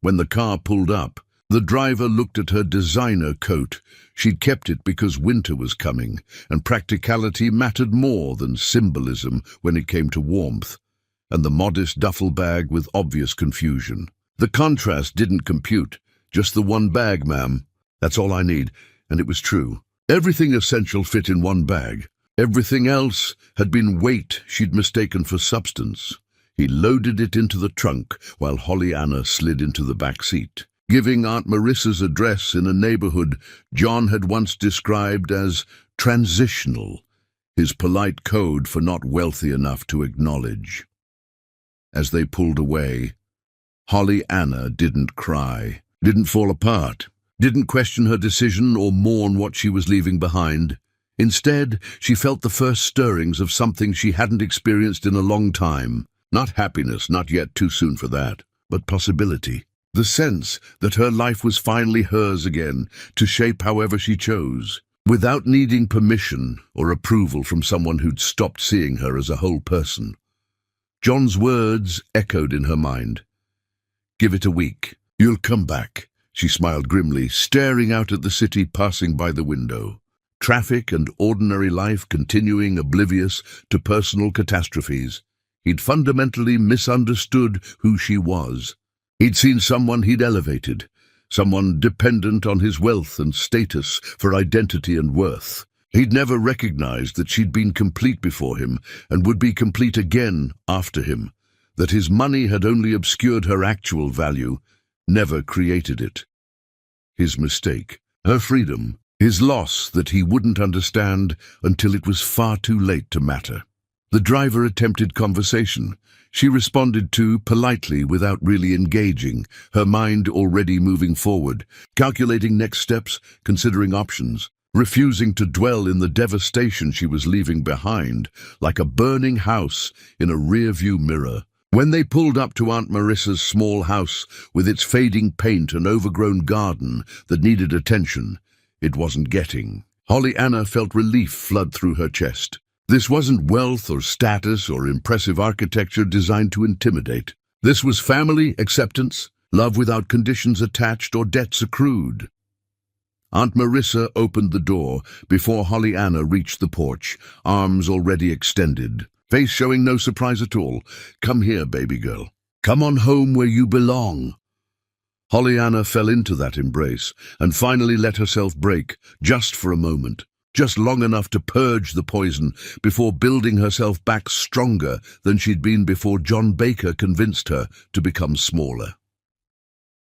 When the car pulled up, the driver looked at her designer coat. She'd kept it because winter was coming, and practicality mattered more than symbolism when it came to warmth, and the modest duffel bag with obvious confusion. The contrast didn't compute. Just the one bag, ma'am. That's all I need. And it was true. Everything essential fit in one bag. Everything else had been weight she'd mistaken for substance. He loaded it into the trunk while Holly Anna slid into the back seat, giving Aunt Marissa's address in a neighborhood John had once described as transitional, his polite code for not wealthy enough to acknowledge. As they pulled away, Holly Anna didn't cry, didn't fall apart, didn't question her decision or mourn what she was leaving behind. Instead, she felt the first stirrings of something she hadn't experienced in a long time. Not happiness, not yet too soon for that, but possibility. The sense that her life was finally hers again, to shape however she chose, without needing permission or approval from someone who'd stopped seeing her as a whole person. John's words echoed in her mind. "Give it a week. You'll come back." She smiled grimly, staring out at the city passing by the window. Traffic and ordinary life continuing oblivious to personal catastrophes. He'd fundamentally misunderstood who she was. He'd seen someone he'd elevated, someone dependent on his wealth and status for identity and worth. He'd never recognized that she'd been complete before him and would be complete again after him, that his money had only obscured her actual value, never created it. His mistake, her freedom, his loss that he wouldn't understand until it was far too late to matter. The driver attempted conversation. She responded to politely without really engaging, her mind already moving forward, calculating next steps, considering options, refusing to dwell in the devastation she was leaving behind, like a burning house in a rear-view mirror. When they pulled up to Aunt Marissa's small house with its fading paint and overgrown garden that needed attention, it wasn't getting. Holly Anna felt relief flood through her chest. This wasn't wealth or status or impressive architecture designed to intimidate. This was family, acceptance, love without conditions attached or debts accrued. Aunt Marissa opened the door before Holly Anna reached the porch, arms already extended, face showing no surprise at all. "Come here, baby girl. Come on home where you belong." Holly Anna fell into that embrace and finally let herself break, just for a moment, just long enough to purge the poison before building herself back stronger than she'd been before John Baker convinced her to become smaller.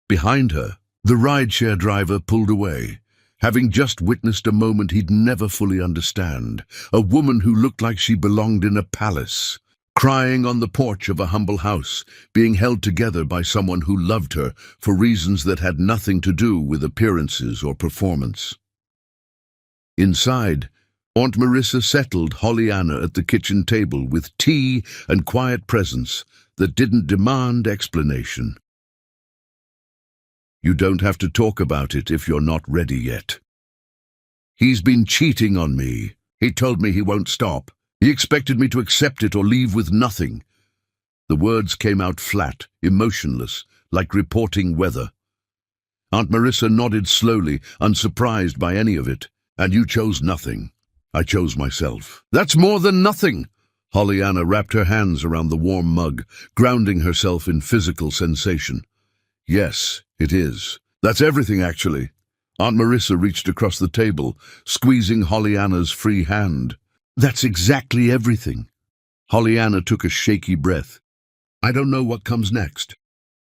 Behind her, the rideshare driver pulled away, having just witnessed a moment he'd never fully understand, a woman who looked like she belonged in a palace, crying on the porch of a humble house, being held together by someone who loved her for reasons that had nothing to do with appearances or performance. Inside, Aunt Marissa settled Holly Anna at the kitchen table with tea and quiet presence that didn't demand explanation. "You don't have to talk about it if you're not ready yet. He's been cheating on me. He told me he won't stop. He expected me to accept it or leave with nothing." The words came out flat, emotionless, like reporting weather. Aunt Marissa nodded slowly, unsurprised by any of it. "And you chose nothing. I chose myself." "That's more than nothing." Holly Anna wrapped her hands around the warm mug, grounding herself in physical sensation. "Yes, it is. That's everything, actually." Aunt Marissa reached across the table, squeezing Holly Anna's free hand. "That's exactly everything." Holly Anna took a shaky breath. "I don't know what comes next.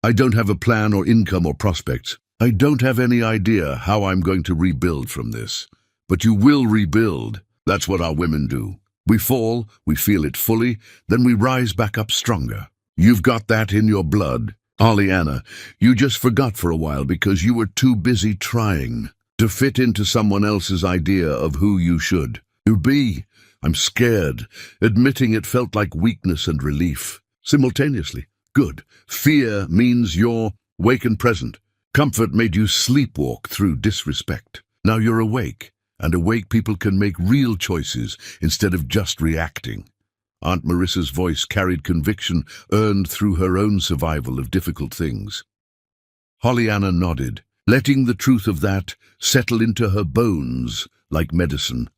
I don't have a plan or income or prospects. I don't have any idea how I'm going to rebuild from this. But you will rebuild. That's what our women do. We fall, we feel it fully, then we rise back up stronger. You've got that in your blood. Holly Anna, you just forgot for a while because you were too busy trying to fit into someone else's idea of who you should be. I'm scared. Admitting it felt like weakness and relief. Simultaneously. Good. Fear means you're wake and present. Comfort made you sleepwalk through disrespect. Now you're awake, and awake people can make real choices instead of just reacting. Aunt Marissa's voice carried conviction earned through her own survival of difficult things. Pollyanna nodded, letting the truth of that settle into her bones like medicine.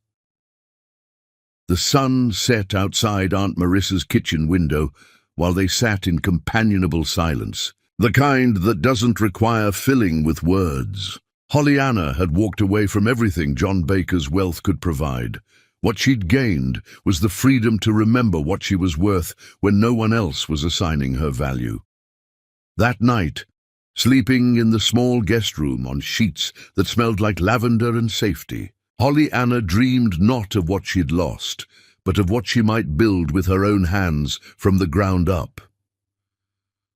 The sun set outside Aunt Marissa's kitchen window while they sat in companionable silence, the kind that doesn't require filling with words. Pollyanna had walked away from everything John Baker's wealth could provide. What she'd gained was the freedom to remember what she was worth when no one else was assigning her value. That night, sleeping in the small guest room on sheets that smelled like lavender and safety, Pollyanna dreamed not of what she'd lost, but of what she might build with her own hands from the ground up.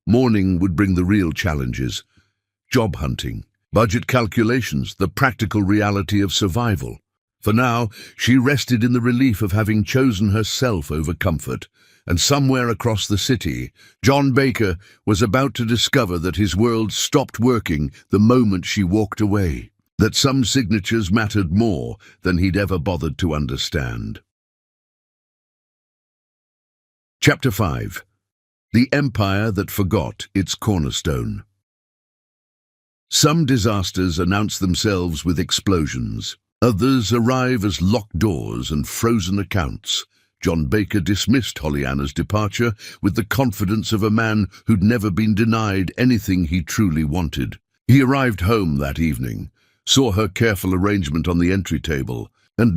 Morning would bring the real challenges: job hunting, budget calculations, the practical reality of survival. For now, she rested in the relief of having chosen herself over comfort, and somewhere across the city, John Baker was about to discover that his world stopped working the moment she walked away, that some signatures mattered more than he'd ever bothered to understand. Chapter 5. The Empire That Forgot Its Cornerstone. Some disasters announce themselves with explosions. Others arrive as locked doors and frozen accounts. John Baker dismissed Pollyanna's departure with the confidence of a man who'd never been denied anything he truly wanted. He arrived home that evening, saw her careful arrangement on the entry table, and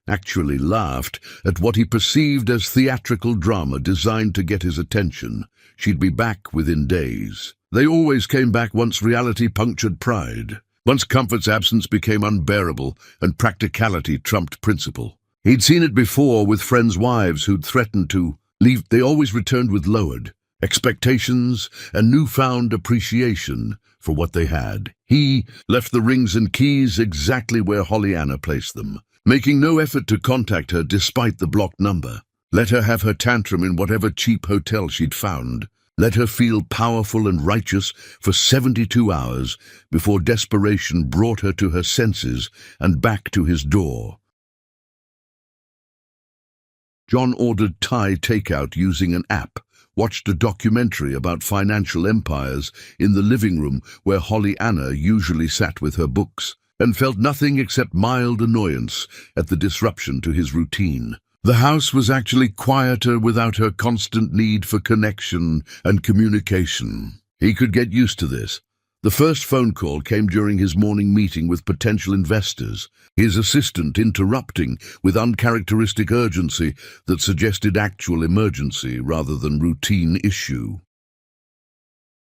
actually laughed, at what he perceived as theatrical drama designed to get his attention. She'd be back within days. They always came back once reality punctured pride, once comfort's absence became unbearable and practicality trumped principle. He'd seen it before with friends' wives who'd threatened to leave. They always returned with lowered expectations and newfound appreciation for what they had. He left the rings and keys exactly where Pollyanna placed them, making no effort to contact her despite the blocked number. Let her have her tantrum in whatever cheap hotel she'd found. Let her feel powerful and righteous for 72 hours before desperation brought her to her senses and back to his door. John ordered Thai takeout using an app, watched a documentary about financial empires in the living room where Pollyanna usually sat with her books, and felt nothing except mild annoyance at the disruption to his routine. The house was actually quieter without her constant need for connection and communication. He could get used to this. The first phone call came during his morning meeting with potential investors, his assistant interrupting with uncharacteristic urgency that suggested actual emergency rather than routine issue.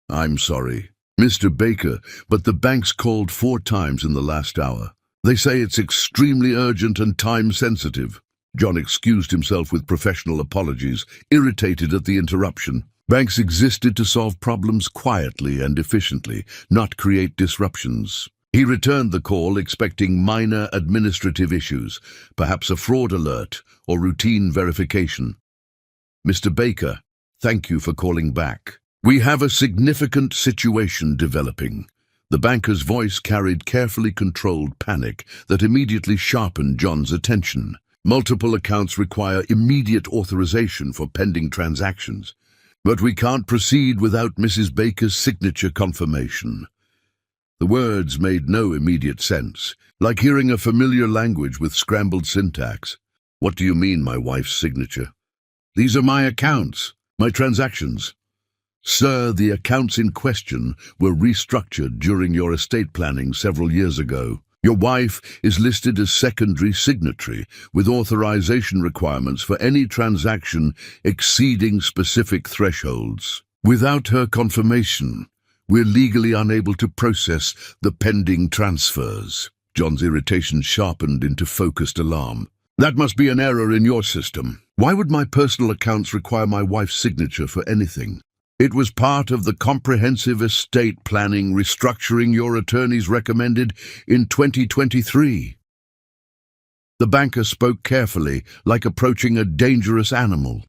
"I'm sorry, Mr. Baker, but the bank's called 4 times in the last hour. They say it's extremely urgent and time-sensitive." John excused himself with professional apologies, irritated at the interruption. Banks existed to solve problems quietly and efficiently, not create disruptions. He returned the call expecting minor administrative issues, perhaps a fraud alert or routine verification. "Mr. Baker, thank you for calling back. We have a significant situation developing." The banker's voice carried carefully controlled panic that immediately sharpened John's attention. "Multiple accounts require immediate authorization for pending transactions, but we can't proceed without Mrs. Baker's signature confirmation." The words made no immediate sense, like hearing a familiar language with scrambled syntax. "What do you mean, my wife's signature?" "These are my accounts, my transactions." "Sir, the accounts in question were restructured during your estate planning several years ago. Your wife is listed as secondary signatory, with authorization requirements for any transaction exceeding specific thresholds. Without her confirmation, we're legally unable to process the pending transfers." John's irritation sharpened into focused alarm. "That must be an error in your system. Why would my personal accounts require my wife's signature for anything? It was part of the comprehensive estate planning restructuring your attorneys recommended in 2023. The banker spoke carefully, like approaching a dangerous animal.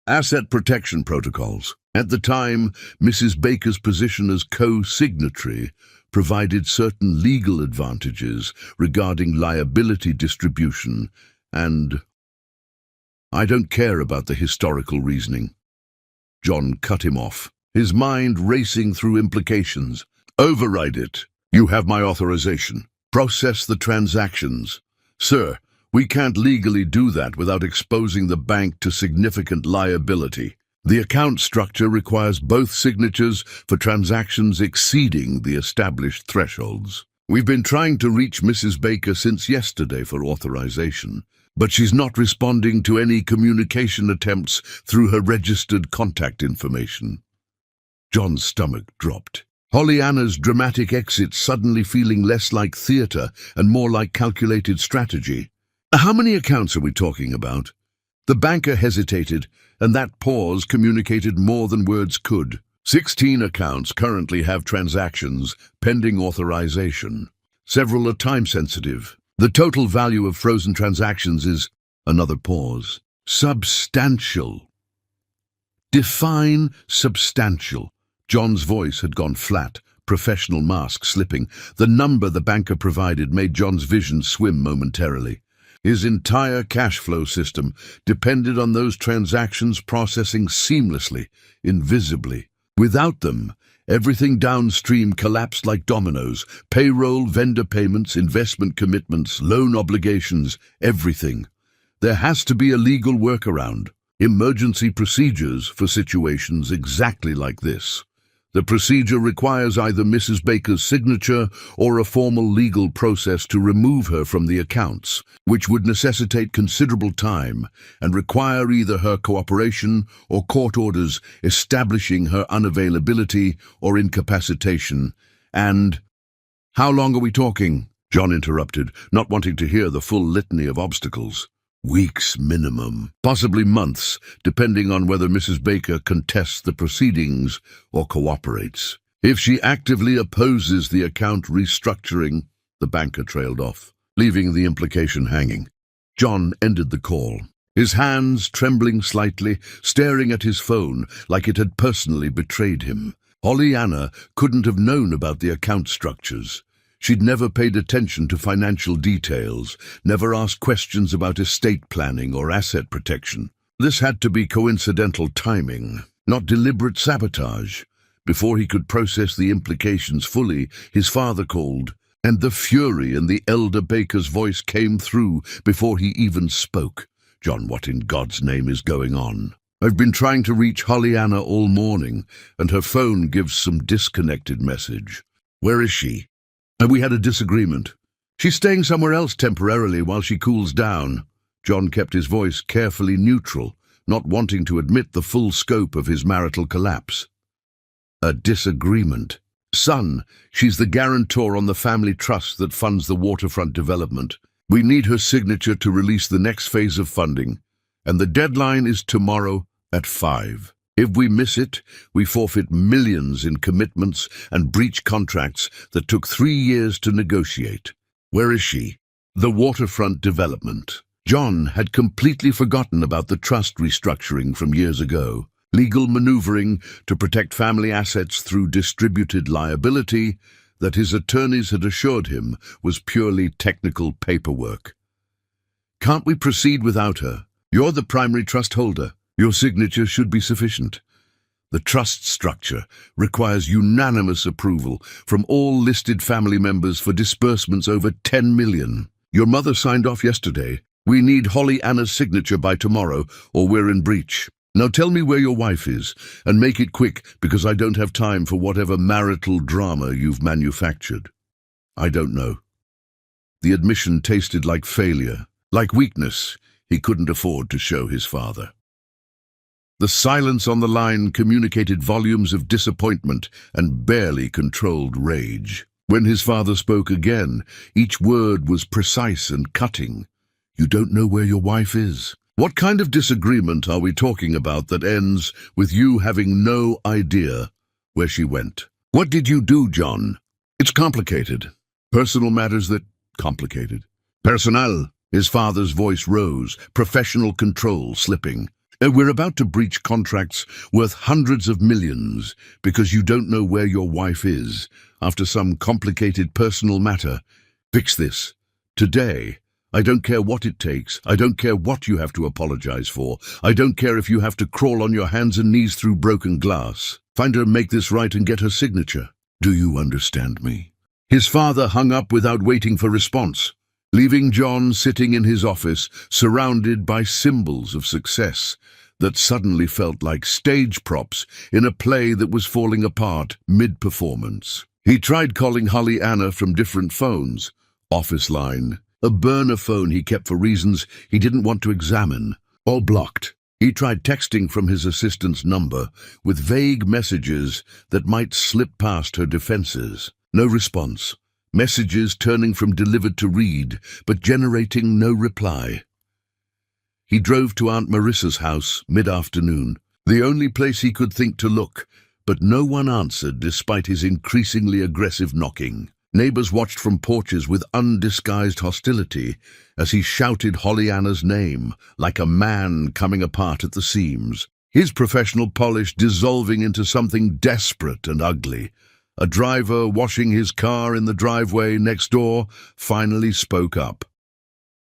Asset protection protocols. At the time, Mrs. Baker's position as co-signatory provided certain legal advantages regarding liability distribution, and I don't care about the historical reasoning. John cut him off, his mind racing through implications. Override it. You have my authorization. Process the transactions. Sir, we can't legally do that without exposing the bank to significant liability. The account structure requires both signatures for transactions exceeding the established thresholds. We've been trying to reach Mrs. Baker since yesterday for authorization, but she's not responding to any communication attempts through her registered contact information. John's stomach dropped. Pollyanna's dramatic exit suddenly feeling less like theater and more like calculated strategy. How many accounts are we talking about? The banker hesitated, and that pause communicated more than words could. 16 accounts currently have transactions pending authorization. Several are time-sensitive. The total value of frozen transactions is, another pause, substantial. Define substantial. John's voice had gone flat, professional mask slipping. The number the banker provided made John's vision swim momentarily. His entire cash flow system depended on those transactions processing seamlessly, invisibly. Without them, everything downstream collapsed like dominoes. Payroll, vendor payments, investment commitments, loan obligations, everything. There has to be a legal workaround, emergency procedures for situations exactly like this. The procedure requires either Mrs. Baker's signature or a formal legal process to remove her from the accounts, which would necessitate considerable time and require either her cooperation or court orders establishing her unavailability or incapacitation. And, how long are we talking? John interrupted, not wanting to hear the full litany of obstacles. Weeks minimum, possibly months, depending on whether Mrs. Baker contests the proceedings or cooperates. If she actively opposes the account restructuring, the banker trailed off, leaving the implication hanging. John ended the call, his hands trembling slightly, staring at his phone like it had personally betrayed him. Pollyanna couldn't have known about the account structures. She'd never paid attention to financial details, never asked questions about estate planning or asset protection. This had to be coincidental timing, not deliberate sabotage. Before he could process the implications fully, his father called, and the fury in the elder Baker's voice came through before he even spoke. John, what in God's name is going on? I've been trying to reach Pollyanna all morning, and her phone gives some disconnected message. Where is she? And we had a disagreement. She's staying somewhere else temporarily while she cools down. John kept his voice carefully neutral, not wanting to admit the full scope of his marital collapse. A disagreement. Son, she's the guarantor on the family trust that funds the waterfront development. We need her signature to release the next phase of funding, and the deadline is tomorrow at 5. If we miss it, we forfeit millions in commitments and breach contracts that took 3 years to negotiate. Where is she? The waterfront development. John had completely forgotten about the trust restructuring from years ago. Legal maneuvering to protect family assets through distributed liability that his attorneys had assured him was purely technical paperwork. Can't we proceed without her? You're the primary trust holder. Your signature should be sufficient. The trust structure requires unanimous approval from all listed family members for disbursements over 10 million. Your mother signed off yesterday. We need Pollyanna's signature by tomorrow, or we're in breach. Now tell me where your wife is, and make it quick, because I don't have time for whatever marital drama you've manufactured. I don't know. The admission tasted like failure, like weakness he couldn't afford to show his father. The silence on the line communicated volumes of disappointment and barely controlled rage. When his father spoke again, each word was precise and cutting. You don't know where your wife is? What kind of disagreement are we talking about that ends with you having no idea where she went? What did you do, John? It's complicated. Personal matters that complicated. Personnel. His father's voice rose, professional control slipping. We're about to breach contracts worth hundreds of millions because you don't know where your wife is after some complicated personal matter. Fix this. Today. I don't care what it takes. I don't care what you have to apologize for. I don't care if you have to crawl on your hands and knees through broken glass. Find her, make this right, and get her signature. Do you understand me? His father hung up without waiting for response, leaving John sitting in his office, surrounded by symbols of success that suddenly felt like stage props in a play that was falling apart mid-performance. He tried calling Holly Anna from different phones, office line, a burner phone he kept for reasons he didn't want to examine, all blocked. He tried texting from his assistant's number with vague messages that might slip past her defenses. No response. Messages turning from delivered to read, but generating no reply. He drove to Aunt Marissa's house mid-afternoon, the only place he could think to look, but no one answered despite his increasingly aggressive knocking. Neighbors watched from porches with undisguised hostility as he shouted Holly Anna's name like a man coming apart at the seams, his professional polish dissolving into something desperate and ugly. A driver washing his car in the driveway next door finally spoke up.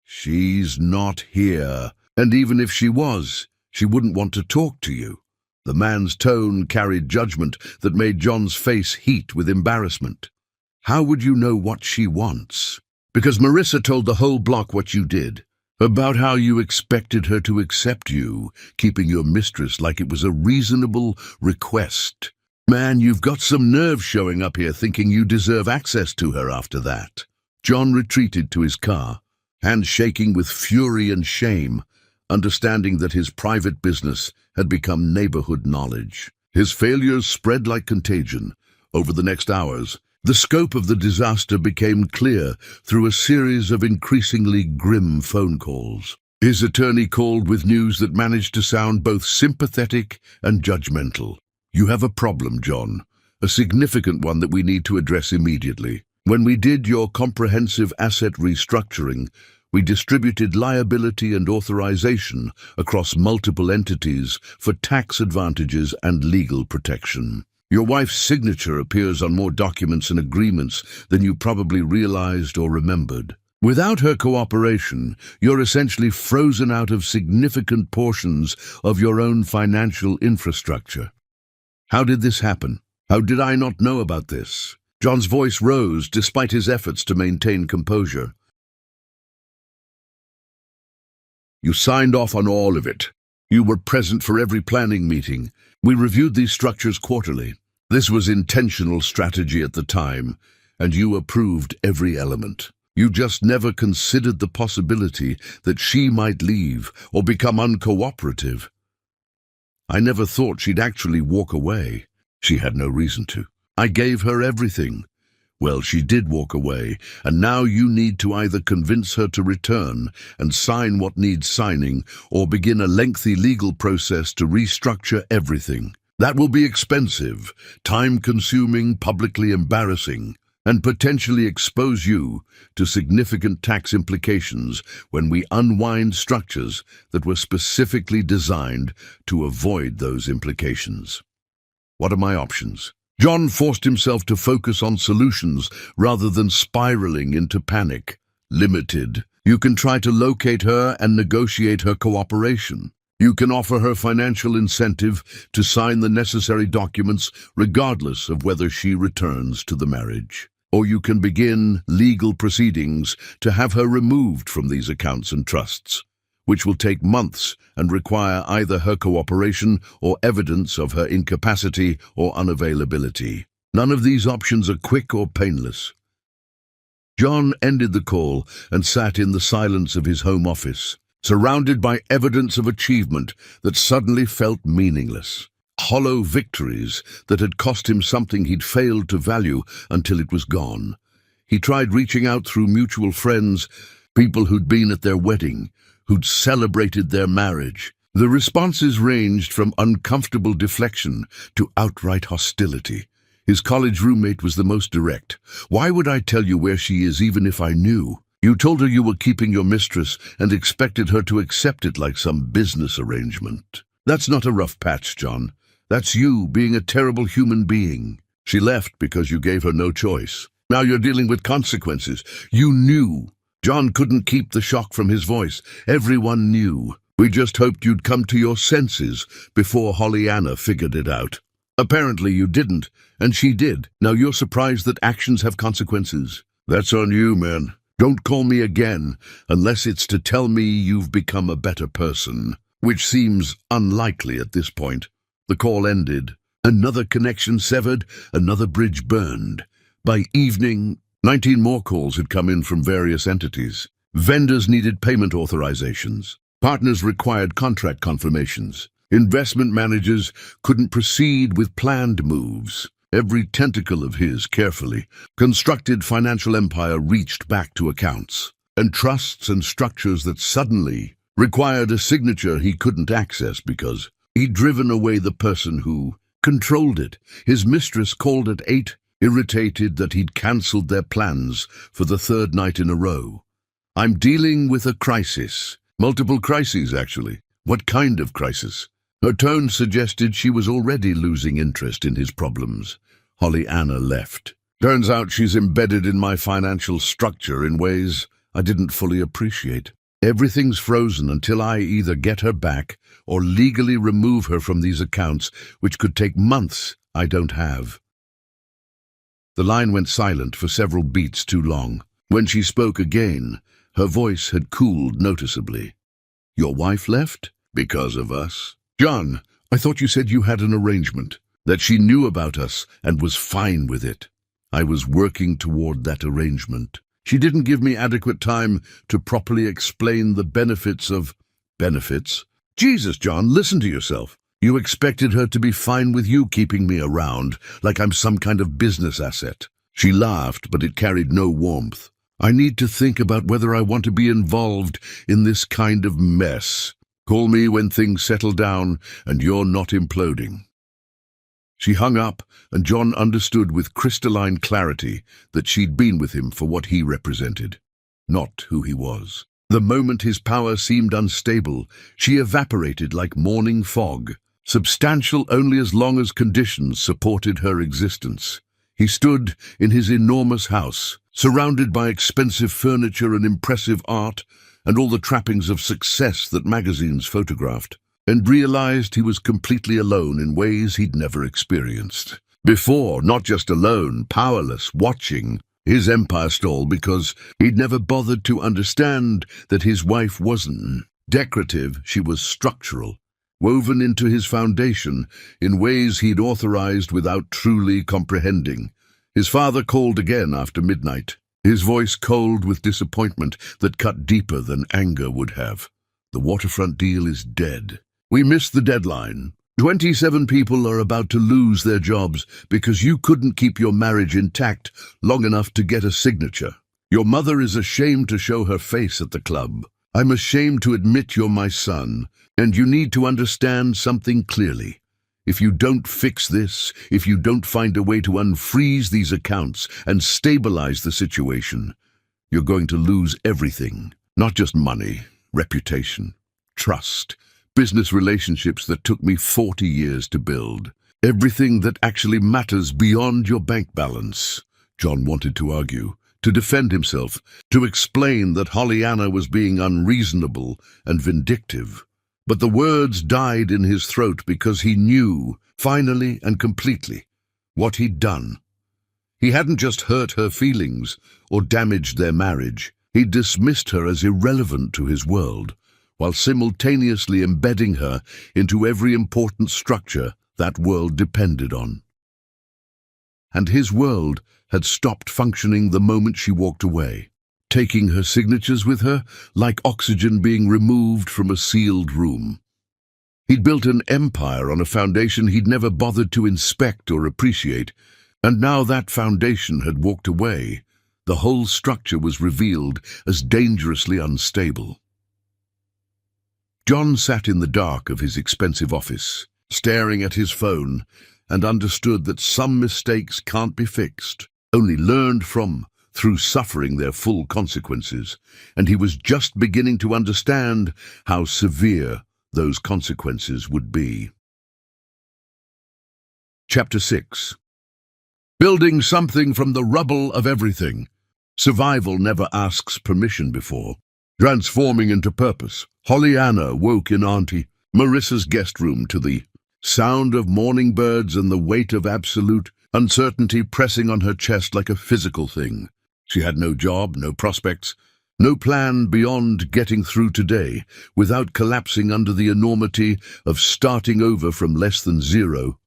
"She's not here, and even if she was, she wouldn't want to talk to you." The man's tone carried judgment that made John's face heat with embarrassment. "How would you know what she wants?" "Because Marissa told the whole block what you did, about how you expected her to accept you, keeping your mistress like it was a reasonable request. Man, you've got some nerve showing up here thinking you deserve access to her after that." John retreated to his car, hands shaking with fury and shame, understanding that his private business had become neighborhood knowledge. His failures spread like contagion. Over the next hours, the scope of the disaster became clear through a series of increasingly grim phone calls. His attorney called with news that managed to sound both sympathetic and judgmental. "You have a problem, John, a significant one that we need to address immediately. When we did your comprehensive asset restructuring, we distributed liability and authorization across multiple entities for tax advantages and legal protection. Your wife's signature appears on more documents and agreements than you probably realized or remembered. Without her cooperation, you're essentially frozen out of significant portions of your own financial infrastructure." "How did this happen? How did I not know about this?" John's voice rose despite his efforts to maintain composure. "You signed off on all of it. You were present for every planning meeting. We reviewed these structures quarterly. This was intentional strategy at the time, and you approved every element. You just never considered the possibility that she might leave or become uncooperative. I never thought she'd actually walk away. She had no reason to. I gave her everything. Well, she did walk away, and now you need to either convince her to return and sign what needs signing, or begin a lengthy legal process to restructure everything. That will be expensive, time-consuming, publicly embarrassing, and potentially expose you to significant tax implications when we unwind structures that were specifically designed to avoid those implications. What are my options?" John forced himself to focus on solutions rather than spiraling into panic. "Limited. You can try to locate her and negotiate her cooperation. You can offer her financial incentive to sign the necessary documents regardless of whether she returns to the marriage. Or you can begin legal proceedings to have her removed from these accounts and trusts, which will take months and require either her cooperation or evidence of her incapacity or unavailability. None of these options are quick or painless." John ended the call and sat in the silence of his home office, surrounded by evidence of achievement that suddenly felt meaningless. Hollow victories that had cost him something he'd failed to value until it was gone. He tried reaching out through mutual friends, people who'd been at their wedding, who'd celebrated their marriage. The responses ranged from uncomfortable deflection to outright hostility. His college roommate was the most direct. "Why would I tell you where she is even if I knew? You told her you were keeping your mistress and expected her to accept it like some business arrangement. That's not a rough patch, John. That's you being a terrible human being. She left because you gave her no choice. Now you're dealing with consequences. You knew. John couldn't keep the shock from his voice. Everyone knew. We just hoped you'd come to your senses before Pollyanna figured it out. Apparently you didn't, and she did. Now you're surprised that actions have consequences. That's on you, man. Don't call me again, unless it's to tell me you've become a better person, which seems unlikely at this point. The call ended. Another connection severed, another bridge burned. By evening, 19 more calls had come in from various entities. Vendors needed payment authorizations. Partners required contract confirmations. Investment managers couldn't proceed with planned moves. Every tentacle of his carefully constructed financial empire reached back to accounts and trusts and structures that suddenly required a signature he couldn't access because he'd driven away the person who controlled it. His mistress called at 8, irritated that he'd cancelled their plans for the third night in a row. I'm dealing with a crisis. Multiple crises, actually. What kind of crisis? Her tone suggested she was already losing interest in his problems. Pollyanna left. Turns out she's embedded in my financial structure in ways I didn't fully appreciate. Everything's frozen until I either get her back or legally remove her from these accounts, which could take months I don't have. The line went silent for several beats too long. When she spoke again, her voice had cooled noticeably. Your wife left? Because of us? John, I thought you said you had an arrangement, that she knew about us and was fine with it. I was working toward that arrangement. She didn't give me adequate time to properly explain the benefits of... Benefits? Jesus, John, listen to yourself. You expected her to be fine with you keeping me around, like I'm some kind of business asset. She laughed, but it carried no warmth. I need to think about whether I want to be involved in this kind of mess. Call me when things settle down and you're not imploding. She hung up, and John understood with crystalline clarity that she'd been with him for what he represented, not who he was. The moment his power seemed unstable, she evaporated like morning fog, substantial only as long as conditions supported her existence. He stood in his enormous house, surrounded by expensive furniture and impressive art, and all the trappings of success that magazines photographed, and realized he was completely alone in ways he'd never experienced. Before, not just alone, powerless, watching his empire stall because he'd never bothered to understand that his wife wasn't decorative, she was structural, woven into his foundation in ways he'd authorized without truly comprehending. His father called again after midnight, his voice cold with disappointment that cut deeper than anger would have. The waterfront deal is dead. We missed the deadline. 27 people are about to lose their jobs because you couldn't keep your marriage intact long enough to get a signature. Your mother is ashamed to show her face at the club. I'm ashamed to admit you're my son, and you need to understand something clearly. If you don't fix this, if you don't find a way to unfreeze these accounts and stabilize the situation, you're going to lose everything. Not just money, reputation, trust, business relationships that took me 40 years to build. Everything that actually matters beyond your bank balance. John wanted to argue, to defend himself, to explain that Pollyanna was being unreasonable and vindictive. But the words died in his throat because he knew, finally and completely, what he'd done. He hadn't just hurt her feelings or damaged their marriage. He'd dismissed her as irrelevant to his world, while simultaneously embedding her into every important structure that world depended on. And his world had stopped functioning the moment she walked away, taking her signatures with her like oxygen being removed from a sealed room. He'd built an empire on a foundation he'd never bothered to inspect or appreciate, and now that foundation had walked away. The whole structure was revealed as dangerously unstable. John sat in the dark of his expensive office, staring at his phone, and understood that some mistakes can't be fixed, only learned from through suffering their full consequences, and he was just beginning to understand how severe those consequences would be. Chapter 6. Building something from the rubble of everything. Survival never asks permission before. Transforming into purpose. Pollyanna woke in Auntie Marissa's guest room to the sound of morning birds and the weight of absolute uncertainty pressing on her chest like a physical thing. She had no job, no prospects, no plan beyond getting through today without collapsing under the enormity of starting over from less than zero.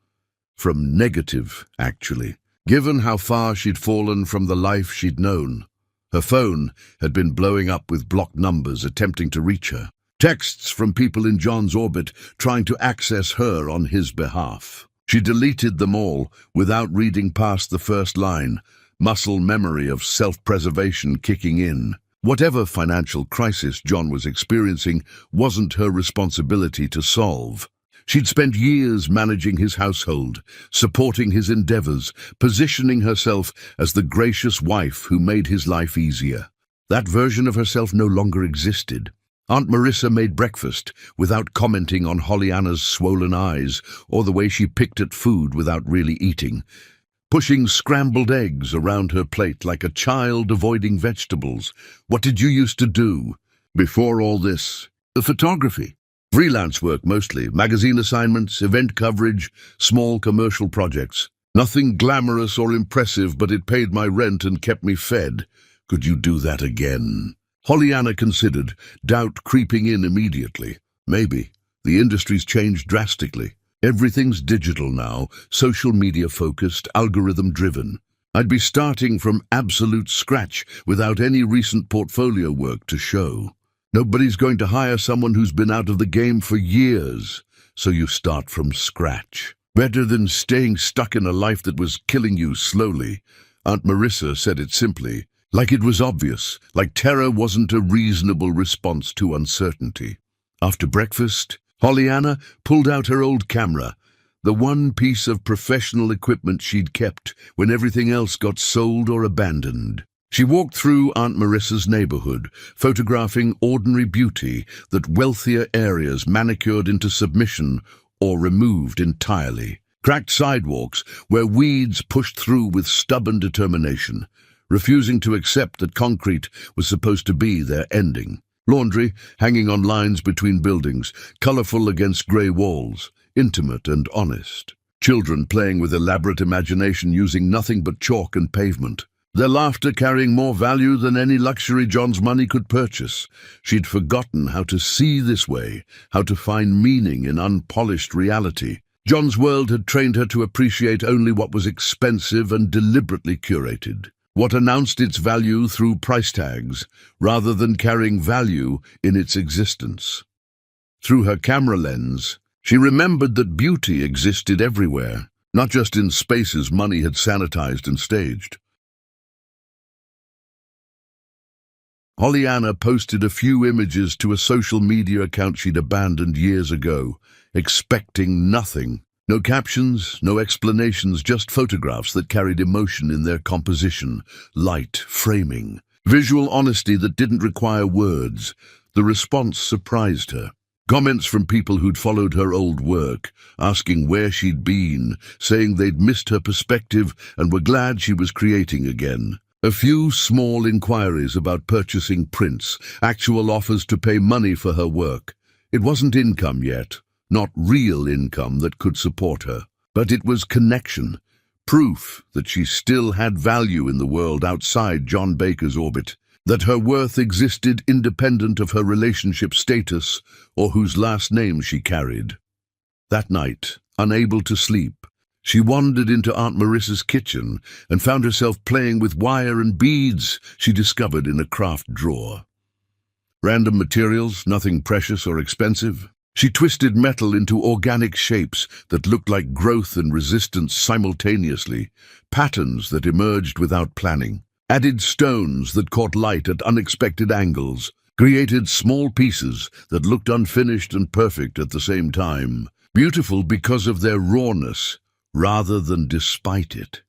From negative, actually, given how far she'd fallen from the life she'd known. Her phone had been blowing up with blocked numbers attempting to reach her. Texts from people in John's orbit trying to access her on his behalf. She deleted them all without reading past the first line, muscle memory of self-preservation kicking in. Whatever financial crisis John was experiencing wasn't her responsibility to solve. She'd spent years managing his household, supporting his endeavors, positioning herself as the gracious wife who made his life easier. That version of herself no longer existed. Aunt Marissa made breakfast without commenting on Pollyanna's swollen eyes or the way she picked at food without really eating, pushing scrambled eggs around her plate like a child avoiding vegetables. What did you used to do before all this? The photography. Freelance work mostly, magazine assignments, event coverage, small commercial projects. Nothing glamorous or impressive, but it paid my rent and kept me fed. Could you do that again? Pollyanna considered, doubt creeping in immediately. Maybe. The industry's changed drastically. Everything's digital now, social media focused, algorithm driven. I'd be starting from absolute scratch without any recent portfolio work to show. Nobody's going to hire someone who's been out of the game for years, so you start from scratch. Better than staying stuck in a life that was killing you slowly. Aunt Marissa said it simply, like it was obvious, like terror wasn't a reasonable response to uncertainty. After breakfast, Pollyanna pulled out her old camera, the one piece of professional equipment she'd kept when everything else got sold or abandoned. She walked through Aunt Marissa's neighborhood, photographing ordinary beauty that wealthier areas manicured into submission or removed entirely. Cracked sidewalks where weeds pushed through with stubborn determination, refusing to accept that concrete was supposed to be their ending. Laundry hanging on lines between buildings, colorful against gray walls, intimate and honest. Children playing with elaborate imagination using nothing but chalk and pavement. Their laughter carrying more value than any luxury John's money could purchase. She'd forgotten how to see this way, how to find meaning in unpolished reality. John's world had trained her to appreciate only what was expensive and deliberately curated, what announced its value through price tags, rather than carrying value in its existence. Through her camera lens, she remembered that beauty existed everywhere, not just in spaces money had sanitized and staged. Pollyanna posted a few images to a social media account she'd abandoned years ago, expecting nothing. No captions, no explanations, just photographs that carried emotion in their composition, light, framing, visual honesty that didn't require words. The response surprised her. Comments from people who'd followed her old work, asking where she'd been, saying they'd missed her perspective and were glad she was creating again. A few small inquiries about purchasing prints, actual offers to pay money for her work. It wasn't income yet, not real income that could support her, but it was connection, proof that she still had value in the world outside John Baker's orbit, that her worth existed independent of her relationship status or whose last name she carried. That night, unable to sleep, she wandered into Aunt Marissa's kitchen and found herself playing with wire and beads she discovered in a craft drawer. Random materials, nothing precious or expensive. She twisted metal into organic shapes that looked like growth and resistance simultaneously, patterns that emerged without planning, added stones that caught light at unexpected angles, created small pieces that looked unfinished and perfect at the same time, beautiful because of their rawness, rather than despite it.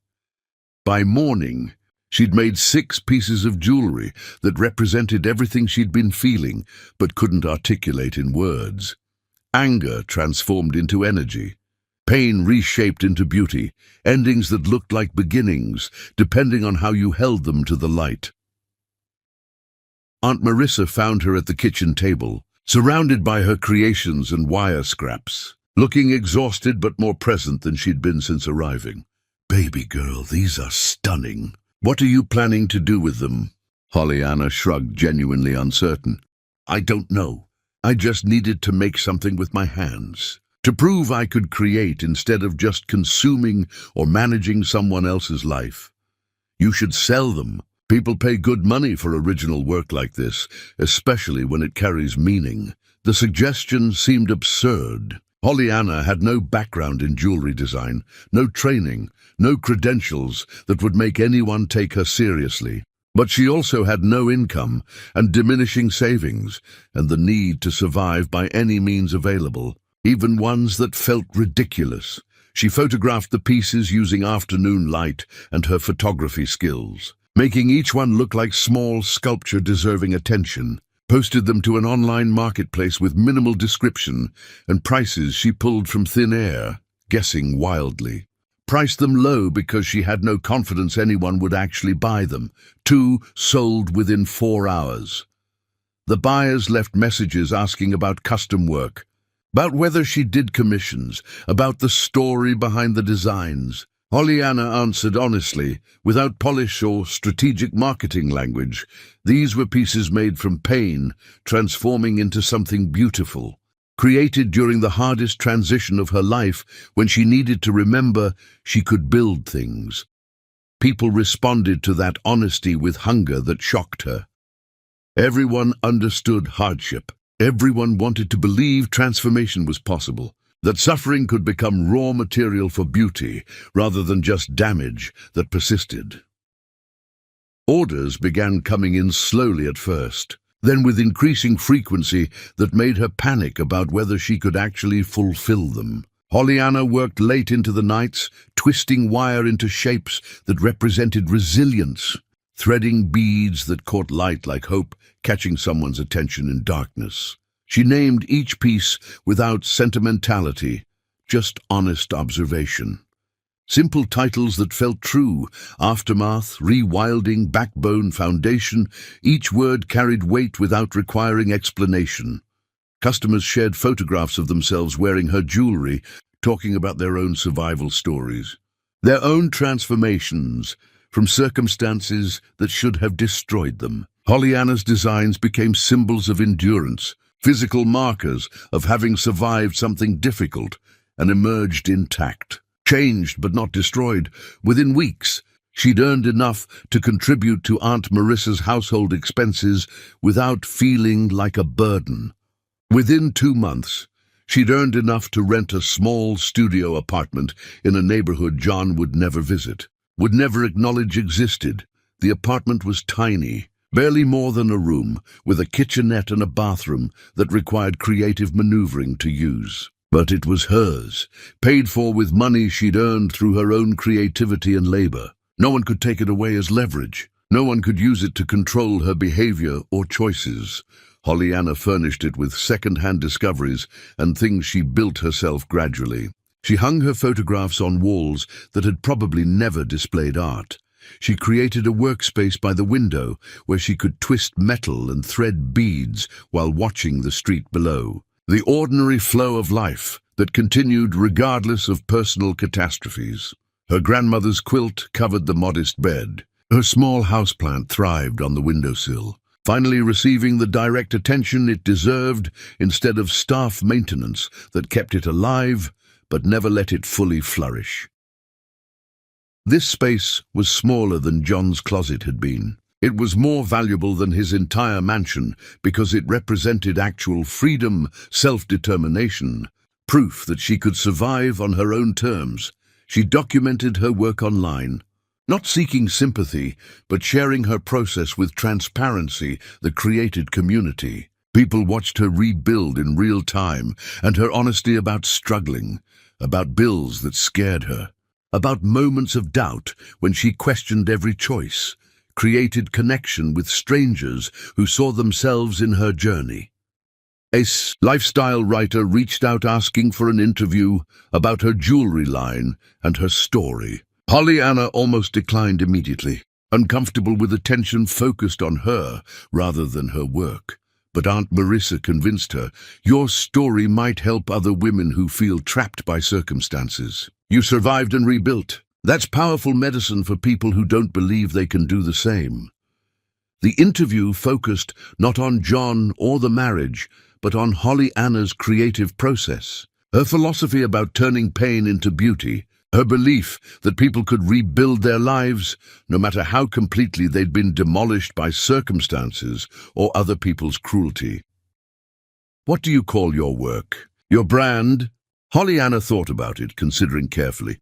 By morning, She'd made 6 pieces of jewelry that represented everything she'd been feeling but couldn't articulate in words. Anger transformed into energy. Pain reshaped into beauty, endings that looked like beginnings, depending on how you held them to the light. Aunt Marissa found her at the kitchen table, surrounded by her creations and wire scraps, looking exhausted but more present than she'd been since arriving. "Baby girl, these are stunning. What are you planning to do with them?" Pollyanna shrugged, genuinely uncertain. "I don't know. I just needed to make something with my hands, to prove I could create instead of just consuming or managing someone else's life. You should sell them. People pay good money for original work like this, especially when it carries meaning." The suggestion seemed absurd. Pollyanna had no background in jewelry design, no training, no credentials that would make anyone take her seriously. But she also had no income and diminishing savings, and the need to survive by any means available, even ones that felt ridiculous. She photographed the pieces using afternoon light and her photography skills, making each one look like small sculpture deserving attention. Posted them to an online marketplace with minimal description and prices she pulled from thin air, guessing wildly. Priced them low because she had no confidence anyone would actually buy them. 2 sold within 4 hours. The buyers left messages asking about custom work, about whether she did commissions, about the story behind the designs. Pollyanna answered honestly, without polish or strategic marketing language. These were pieces made from pain, transforming into something beautiful. Created during the hardest transition of her life, when she needed to remember she could build things. People responded to that honesty with hunger that shocked her. Everyone understood hardship. Everyone wanted to believe transformation was possible, that suffering could become raw material for beauty rather than just damage that persisted. Orders began coming in slowly at first, then with increasing frequency that made her panic about whether she could actually fulfill them. Pollyanna worked late into the nights, twisting wire into shapes that represented resilience, threading beads that caught light like hope, catching someone's attention in darkness. She named each piece without sentimentality, just honest observation. Simple titles that felt true: aftermath, rewilding, backbone, foundation. Each word carried weight without requiring explanation. Customers shared photographs of themselves wearing her jewelry, talking about their own survival stories, their own transformations from circumstances that should have destroyed them. Pollyanna's designs became symbols of endurance, physical markers of having survived something difficult and emerged intact. Changed but not destroyed. Within weeks, she'd earned enough to contribute to Aunt Marissa's household expenses without feeling like a burden. Within 2 months, she'd earned enough to rent a small studio apartment in a neighborhood John would never visit, would never acknowledge existed. The apartment was tiny, barely more than a room, with a kitchenette and a bathroom that required creative maneuvering to use. But it was hers, paid for with money she'd earned through her own creativity and labor. No one could take it away as leverage. No one could use it to control her behavior or choices. Pollyanna furnished it with second-hand discoveries and things she built herself gradually. She hung her photographs on walls that had probably never displayed art. She created a workspace by the window where she could twist metal and thread beads while watching the street below. The ordinary flow of life that continued regardless of personal catastrophes. Her grandmother's quilt covered the modest bed. Her small houseplant thrived on the windowsill, finally receiving the direct attention it deserved instead of staff maintenance that kept it alive but never let it fully flourish. This space was smaller than John's closet had been. It was more valuable than his entire mansion because it represented actual freedom, self-determination, proof that she could survive on her own terms. She documented her work online, not seeking sympathy, but sharing her process with transparency that created community. People watched her rebuild in real time, and her honesty about struggling, about bills that scared her, about moments of doubt when she questioned every choice, created connection with strangers who saw themselves in her journey. A lifestyle writer reached out asking for an interview about her jewelry line and her story. Pollyanna almost declined immediately, uncomfortable with attention focused on her rather than her work. But Aunt Marissa convinced her, your story might help other women who feel trapped by circumstances. You survived and rebuilt. That's powerful medicine for people who don't believe they can do the same. The interview focused not on John or the marriage, but on Pollyanna's creative process. Her philosophy about turning pain into beauty, her belief that people could rebuild their lives no matter how completely they'd been demolished by circumstances or other people's cruelty. What do you call your work? Your brand? Pollyanna thought about it, considering carefully.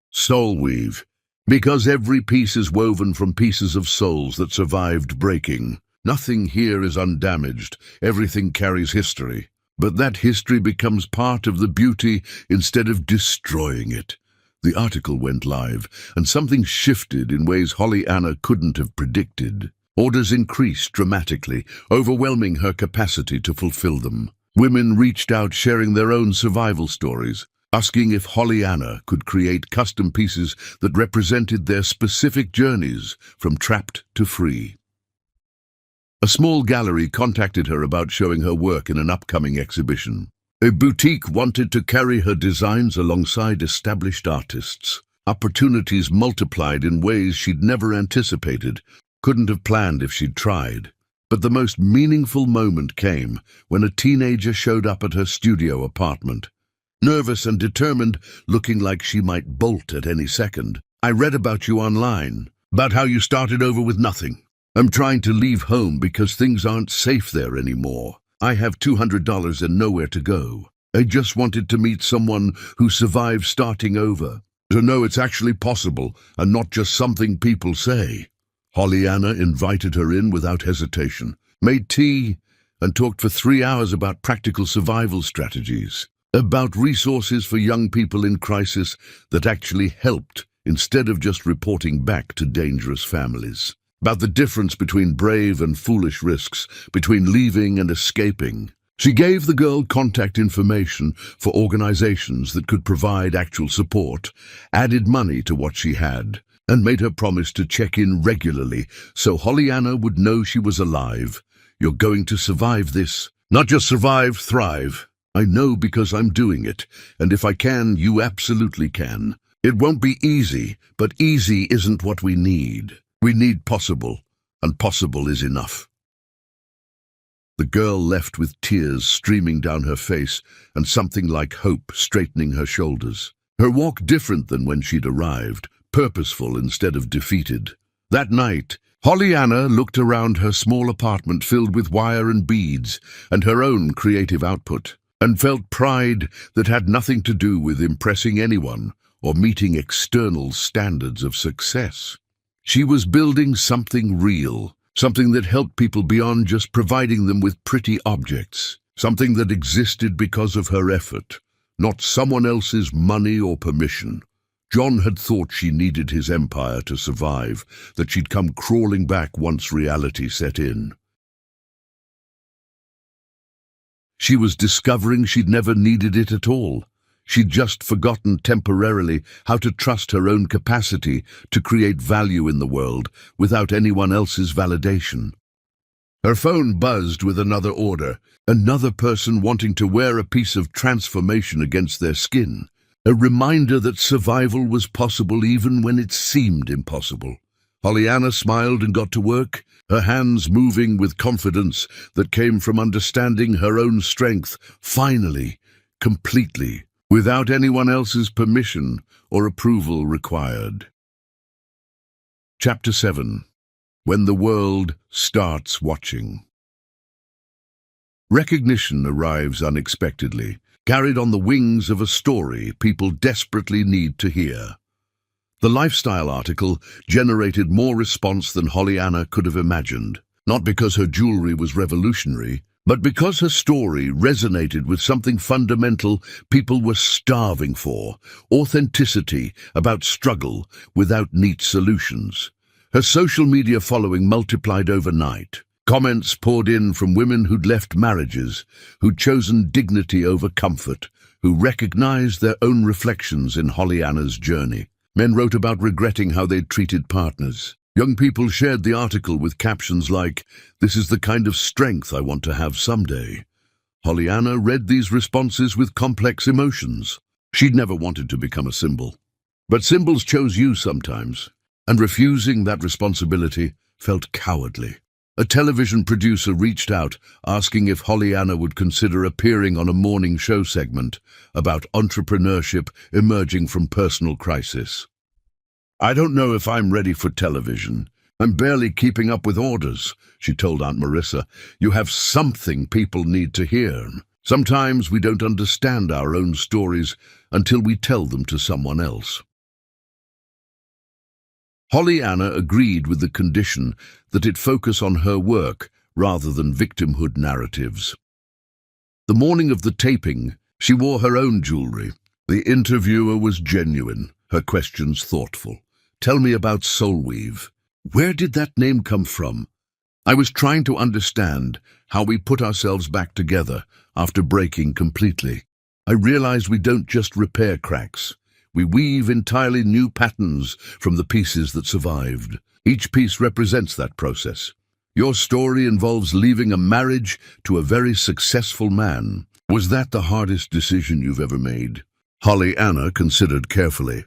Soul weave, because every piece is woven from pieces of souls that survived breaking. Nothing here is undamaged, everything carries history. But that history becomes part of the beauty instead of destroying it. The article went live, and something shifted in ways Pollyanna couldn't have predicted. Orders increased dramatically, overwhelming her capacity to fulfill them. Women reached out sharing their own survival stories, asking if Pollyanna could create custom pieces that represented their specific journeys from trapped to free. A small gallery contacted her about showing her work in an upcoming exhibition. A boutique wanted to carry her designs alongside established artists. Opportunities multiplied in ways she'd never anticipated, couldn't have planned if she'd tried. But the most meaningful moment came when a teenager showed up at her studio apartment. Nervous and determined, looking like she might bolt at any second. I read about you online, about how you started over with nothing. I'm trying to leave home because things aren't safe there anymore. I have $200 and nowhere to go. I just wanted to meet someone who survived starting over, to know it's actually possible and not just something people say. Pollyanna invited her in without hesitation, made tea, and talked for 3 hours about practical survival strategies, about resources for young people in crisis that actually helped instead of just reporting back to dangerous families. About the difference between brave and foolish risks, between leaving and escaping. She gave the girl contact information for organizations that could provide actual support, added money to what she had, and made her promise to check in regularly so Pollyanna would know she was alive. You're going to survive this. Not just survive, thrive. I know because I'm doing it, and if I can, you absolutely can. It won't be easy, but easy isn't what we need. We need possible, and possible is enough. The girl left with tears streaming down her face and something like hope straightening her shoulders. Her walk different than when she'd arrived, purposeful instead of defeated. That night, Pollyanna looked around her small apartment filled with wire and beads and her own creative output, and felt pride that had nothing to do with impressing anyone or meeting external standards of success. She was building something real, something that helped people beyond just providing them with pretty objects, something that existed because of her effort, not someone else's money or permission. John had thought she needed his empire to survive, that she'd come crawling back once reality set in. She was discovering she'd never needed it at all. She'd just forgotten temporarily how to trust her own capacity to create value in the world without anyone else's validation. Her phone buzzed with another order, another person wanting to wear a piece of transformation against their skin, a reminder that survival was possible even when it seemed impossible. Pollyanna smiled and got to work, her hands moving with confidence that came from understanding her own strength, finally, completely, without anyone else's permission or approval required. Chapter 7. When the World Starts Watching. Recognition arrives unexpectedly, carried on the wings of a story people desperately need to hear. The lifestyle article generated more response than Pollyanna could have imagined, not because her jewelry was revolutionary, But because her story resonated with something fundamental people were starving for, authenticity about struggle without neat solutions, her social media following multiplied overnight. Comments poured in from women who'd left marriages, who'd chosen dignity over comfort, who recognized their own reflections in Hollyanna's journey. Men wrote about regretting how they'd treated partners. Young people shared the article with captions like, "This is the kind of strength I want to have someday." Hollyanna read these responses with complex emotions. She'd never wanted to become a symbol. But symbols chose you sometimes, and refusing that responsibility felt cowardly. A television producer reached out, asking if Hollyanna would consider appearing on a morning show segment about entrepreneurship emerging from personal crisis. "I don't know if I'm ready for television. I'm barely keeping up with orders," she told Aunt Marissa. "You have something people need to hear. Sometimes we don't understand our own stories until we tell them to someone else." Hollyanna agreed with the condition that it focus on her work rather than victimhood narratives. The morning of the taping, she wore her own jewelry. The interviewer was genuine, her questions thoughtful. "Tell me about Soulweave. Where did that name come from?" "I was trying to understand how we put ourselves back together after breaking completely. I realized we don't just repair cracks. We weave entirely new patterns from the pieces that survived. Each piece represents that process. Your story involves leaving a marriage to a very successful man. Was that the hardest decision you've ever made?" Hollyanna considered carefully.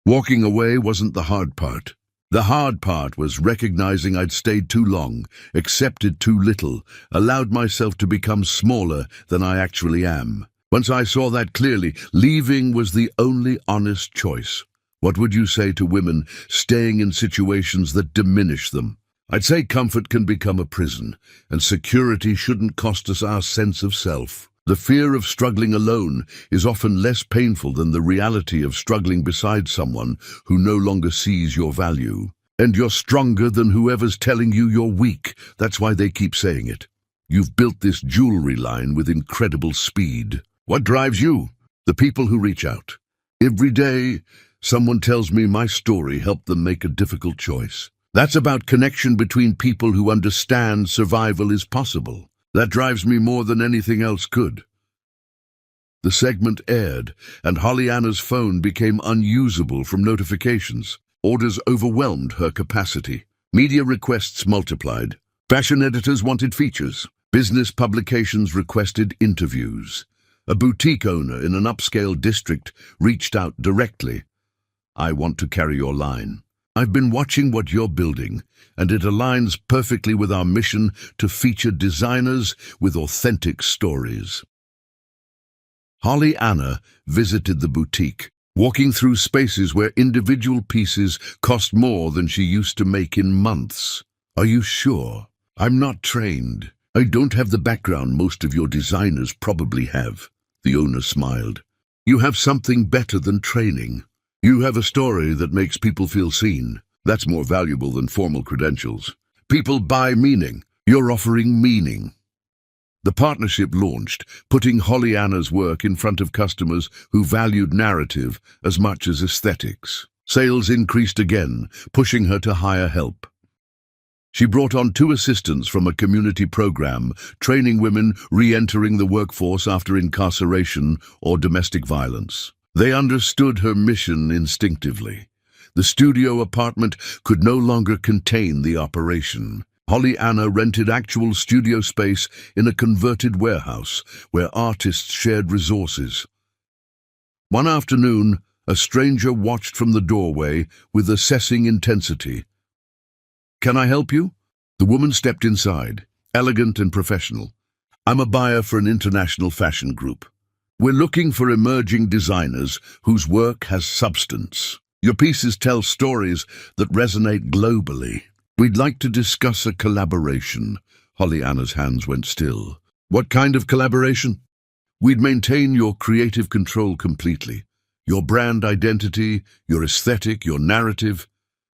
"Walking away wasn't the hard part. The hard part was recognizing I'd stayed too long, accepted too little, allowed myself to become smaller than I actually am. Once I saw that clearly, leaving was the only honest choice." What would you say to women staying in situations that diminish them? "I'd say comfort can become a prison, and security shouldn't cost us our sense of self. The fear of struggling alone is often less painful than the reality of struggling beside someone who no longer sees your value. And you're stronger than whoever's telling you you're weak. That's why they keep saying it. You've built this jewelry line with incredible speed. What drives you? The people who reach out. Every day, someone tells me my story helped them make a difficult choice. That's about connection between people who understand survival is possible. That drives me more than anything else could." The segment aired, and Hollyanna's phone became unusable from notifications. Orders overwhelmed her capacity. Media requests multiplied. Fashion editors wanted features. Business publications requested interviews. A boutique owner in an upscale district reached out directly. "I want to carry your line. I've been watching what you're building, and it aligns perfectly with our mission to feature designers with authentic stories." Hollyanna visited the boutique, walking through spaces where individual pieces cost more than she used to make in months. "Are you sure? I'm not trained. I don't have the background most of your designers probably have." The owner smiled. "You have something better than training. You have a story that makes people feel seen. That's more valuable than formal credentials. People buy meaning. You're offering meaning." The partnership launched, putting Hollyanna's work in front of customers who valued narrative as much as aesthetics. Sales increased again, pushing her to hire help. She brought on 2 assistants from a community program, training women re-entering the workforce after incarceration or domestic violence. They understood her mission instinctively. The studio apartment could no longer contain the operation. Hollyanna rented actual studio space in a converted warehouse where artists shared resources. One afternoon, a stranger watched from the doorway with assessing intensity. "Can I help you?" The woman stepped inside, elegant and professional. "I'm a buyer for an international fashion group. We're looking for emerging designers whose work has substance. Your pieces tell stories that resonate globally. We'd like to discuss a collaboration." Hollyanna's hands went still. "What kind of collaboration?" "We'd maintain your creative control completely. Your brand identity, your aesthetic, your narrative.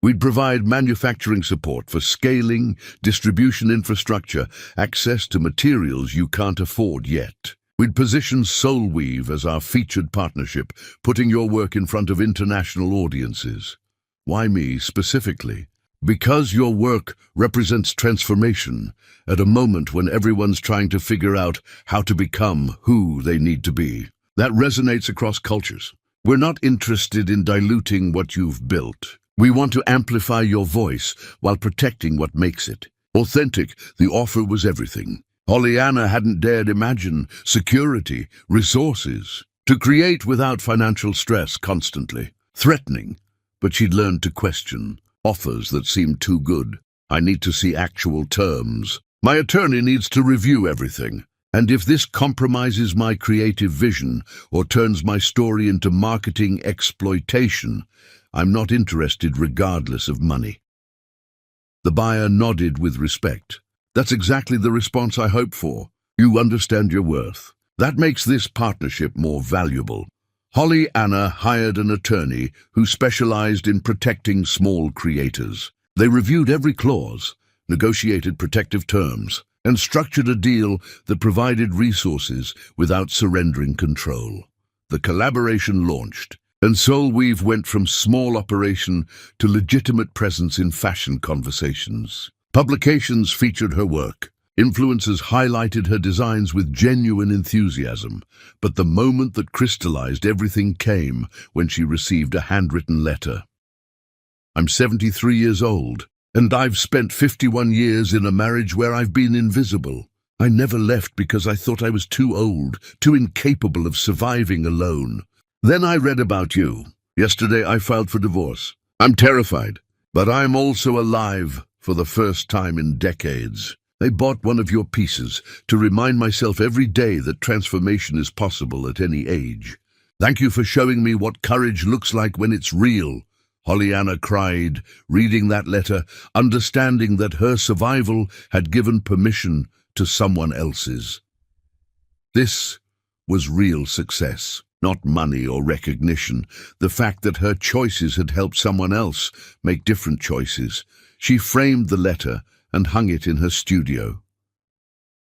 We'd provide manufacturing support for scaling, distribution infrastructure, access to materials you can't afford yet. We'd position SoulWeave as our featured partnership, putting your work in front of international audiences. Why me specifically? Because your work represents transformation at a moment when everyone's trying to figure out how to become who they need to be. That resonates across cultures. We're not interested in diluting what you've built. We want to amplify your voice while protecting what makes it. Authentic, the offer was everything. Pollyanna hadn't dared imagine security, resources, to create without financial stress constantly. Threatening, but she'd learned to question offers that seemed too good. I need to see actual terms. My attorney needs to review everything. And if this compromises my creative vision or turns my story into marketing exploitation, I'm not interested regardless of money. The buyer nodded with respect. That's exactly the response I hoped for. You understand your worth. That makes this partnership more valuable. Holly Anna hired an attorney who specialized in protecting small creators. They reviewed every clause, negotiated protective terms, and structured a deal that provided resources without surrendering control. The collaboration launched, and SoulWeave went from small operation to legitimate presence in fashion conversations. Publications featured her work. Influencers highlighted her designs with genuine enthusiasm, but the moment that crystallized everything came when she received a handwritten letter. I'm 73 years old, and I've spent 51 years in a marriage where I've been invisible. I never left because I thought I was too old, too incapable of surviving alone. Then I read about you. Yesterday I filed for divorce. I'm terrified, but I'm also alive for the first time in decades. I bought one of your pieces to remind myself every day that transformation is possible at any age. Thank you for showing me what courage looks like when it's real. Pollyanna cried, reading that letter, understanding that her survival had given permission to someone else's. This was real success, not money or recognition. The fact that her choices had helped someone else make different choices. She framed the letter and hung it in her studio.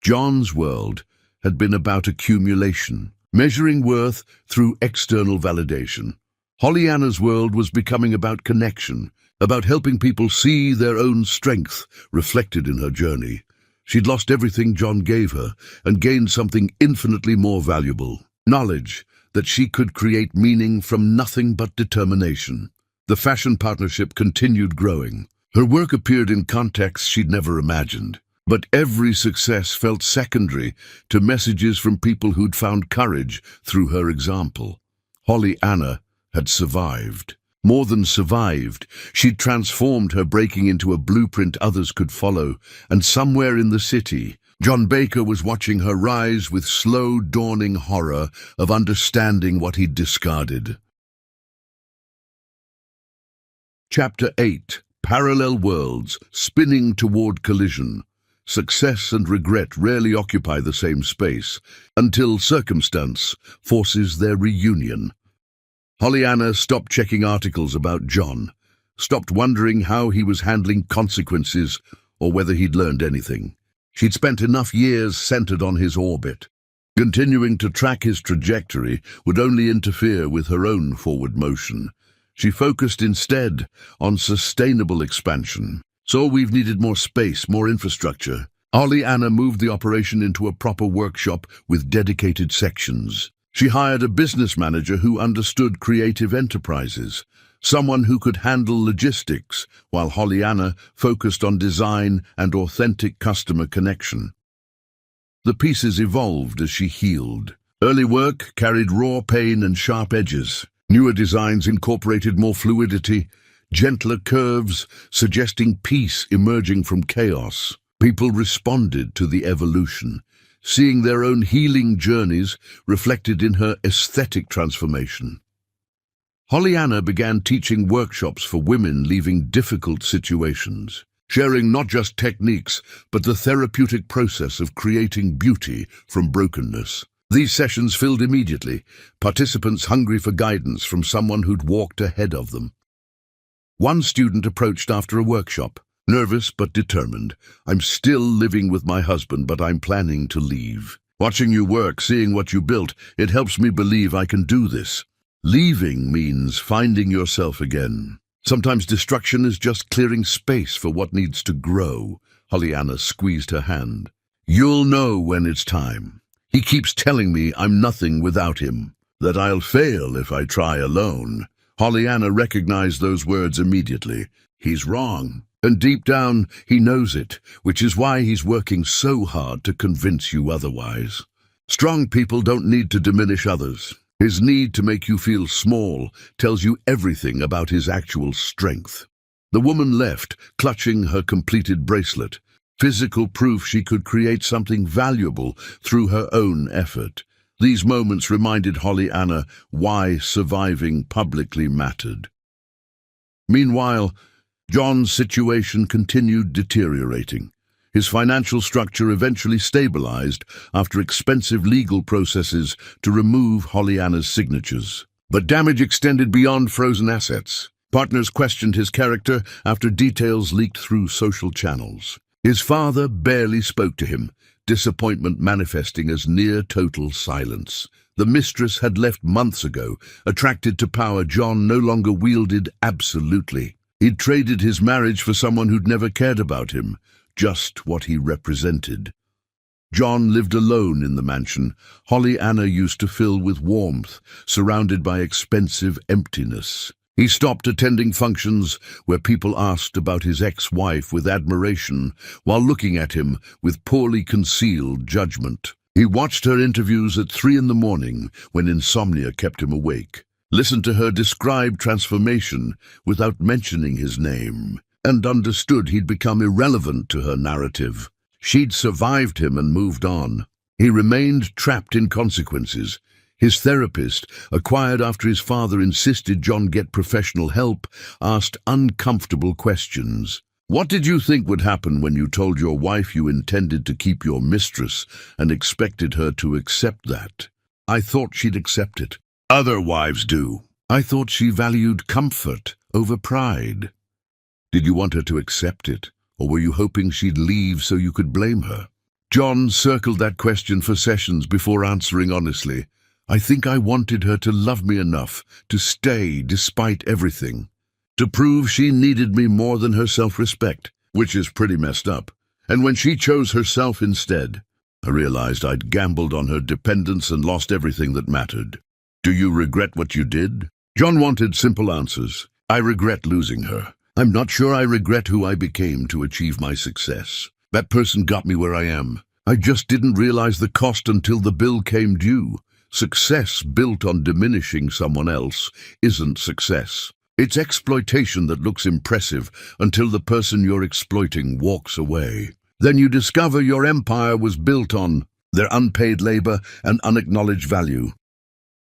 John's world had been about accumulation, measuring worth through external validation. Pollyanna's world was becoming about connection, about helping people see their own strength reflected in her journey. She'd lost everything John gave her and gained something infinitely more valuable, knowledge that she could create meaning from nothing but determination. The fashion partnership continued growing. Her work appeared in contexts she'd never imagined, but every success felt secondary to messages from people who'd found courage through her example. Pollyanna had survived. More than survived, she'd transformed her, breaking into a blueprint others could follow, and somewhere in the city, John Baker was watching her rise with slow dawning horror of understanding what he'd discarded. Chapter 8. Parallel worlds, spinning toward collision. Success and regret rarely occupy the same space until circumstance forces their reunion. Pollyanna stopped checking articles about John, stopped wondering how he was handling consequences or whether he'd learned anything. She'd spent enough years centered on his orbit. Continuing to track his trajectory would only interfere with her own forward motion. She focused instead on sustainable expansion. SoulWeave needed more space, more infrastructure. Pollyanna moved the operation into a proper workshop with dedicated sections. She hired a business manager who understood creative enterprises, someone who could handle logistics, while Pollyanna focused on design and authentic customer connection. The pieces evolved as she healed. Early work carried raw pain and sharp edges. Newer designs incorporated more fluidity, gentler curves, suggesting peace emerging from chaos. People responded to the evolution, seeing their own healing journeys reflected in her aesthetic transformation. Pollyanna began teaching workshops for women leaving difficult situations, sharing not just techniques, but the therapeutic process of creating beauty from brokenness. These sessions filled immediately, participants hungry for guidance from someone who'd walked ahead of them. One student approached after a workshop, nervous but determined. "I'm still living with my husband, but I'm planning to leave. Watching you work, seeing what you built, it helps me believe I can do this." Leaving means finding yourself again. Sometimes destruction is just clearing space for what needs to grow. Pollyanna squeezed her hand. "You'll know when it's time. He keeps telling me I'm nothing without him, that I'll fail if I try alone." Pollyanna recognized those words immediately. He's wrong. And deep down, he knows it, which is why he's working so hard to convince you otherwise. Strong people don't need to diminish others. His need to make you feel small tells you everything about his actual strength. The woman left, clutching her completed bracelet, physical proof she could create something valuable through her own effort. These moments reminded Pollyanna why surviving publicly mattered. Meanwhile, John's situation continued deteriorating. His financial structure eventually stabilized after expensive legal processes to remove Pollyanna's signatures. But damage extended beyond frozen assets. Partners questioned his character after details leaked through social channels. His father barely spoke to him, disappointment manifesting as near total silence. The mistress had left months ago, attracted to power John no longer wielded absolutely. He'd traded his marriage for someone who'd never cared about him, just what he represented. John lived alone in the mansion Pollyanna used to fill with warmth, surrounded by expensive emptiness. He stopped attending functions where people asked about his ex-wife with admiration while looking at him with poorly concealed judgment. He watched her interviews at 3 a.m. when insomnia kept him awake, listened to her describe transformation without mentioning his name, and understood he'd become irrelevant to her narrative. She'd survived him and moved on. He remained trapped in consequences. His therapist, acquired after his father insisted John get professional help, asked uncomfortable questions. "What did you think would happen when you told your wife you intended to keep your mistress and expected her to accept that?" "I thought she'd accept it. Other wives do. I thought she valued comfort over pride." "Did you want her to accept it, or were you hoping she'd leave so you could blame her?" John circled that question for sessions before answering honestly. "I think I wanted her to love me enough to stay despite everything, to prove she needed me more than her self-respect, which is pretty messed up. And when she chose herself instead, I realized I'd gambled on her dependence and lost everything that mattered." "Do you regret what you did?" John wanted simple answers. "I regret losing her. I'm not sure I regret who I became to achieve my success. That person got me where I am. I just didn't realize the cost until the bill came due. Success built on diminishing someone else isn't success. It's exploitation that looks impressive until the person you're exploiting walks away. Then you discover your empire was built on their unpaid labor and unacknowledged value."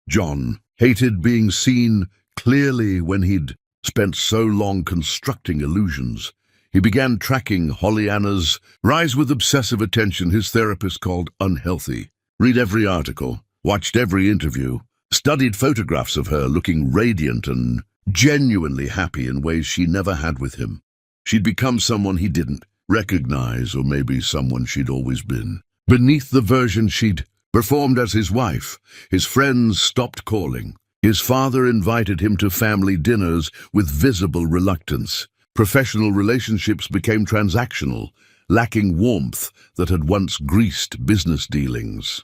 John hated being seen clearly when he'd spent so long constructing illusions. He began tracking Pollyanna's rise with obsessive attention his therapist called unhealthy. Read every article, watched every interview, studied photographs of her looking radiant and genuinely happy in ways she never had with him. She'd become someone he didn't recognize, or maybe someone she'd always been. Beneath the version she'd performed as his wife, his friends stopped calling. His father invited him to family dinners with visible reluctance. Professional relationships became transactional, lacking warmth that had once greased business dealings.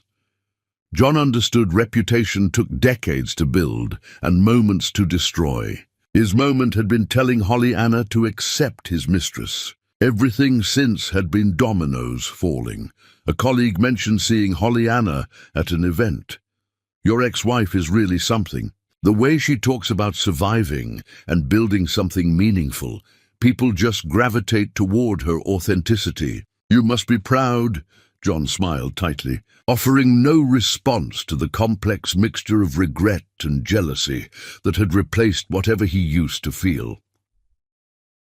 John understood reputation took decades to build and moments to destroy. His moment had been telling Pollyanna to accept his mistress. Everything since had been dominoes falling. A colleague mentioned seeing Pollyanna at an event. "Your ex-wife is really something. The way she talks about surviving and building something meaningful, people just gravitate toward her authenticity. You must be proud." John smiled tightly, offering no response to the complex mixture of regret and jealousy that had replaced whatever he used to feel.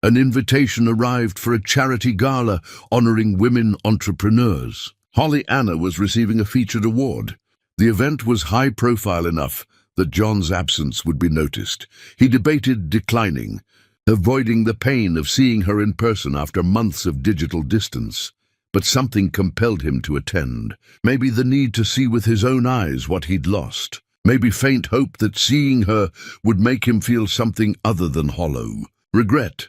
An invitation arrived for a charity gala honoring women entrepreneurs. Pollyanna was receiving a featured award. The event was high-profile enough that John's absence would be noticed. He debated declining, avoiding the pain of seeing her in person after months of digital distance. But something compelled him to attend. Maybe the need to see with his own eyes what he'd lost. Maybe faint hope that seeing her would make him feel something other than hollow. Regret.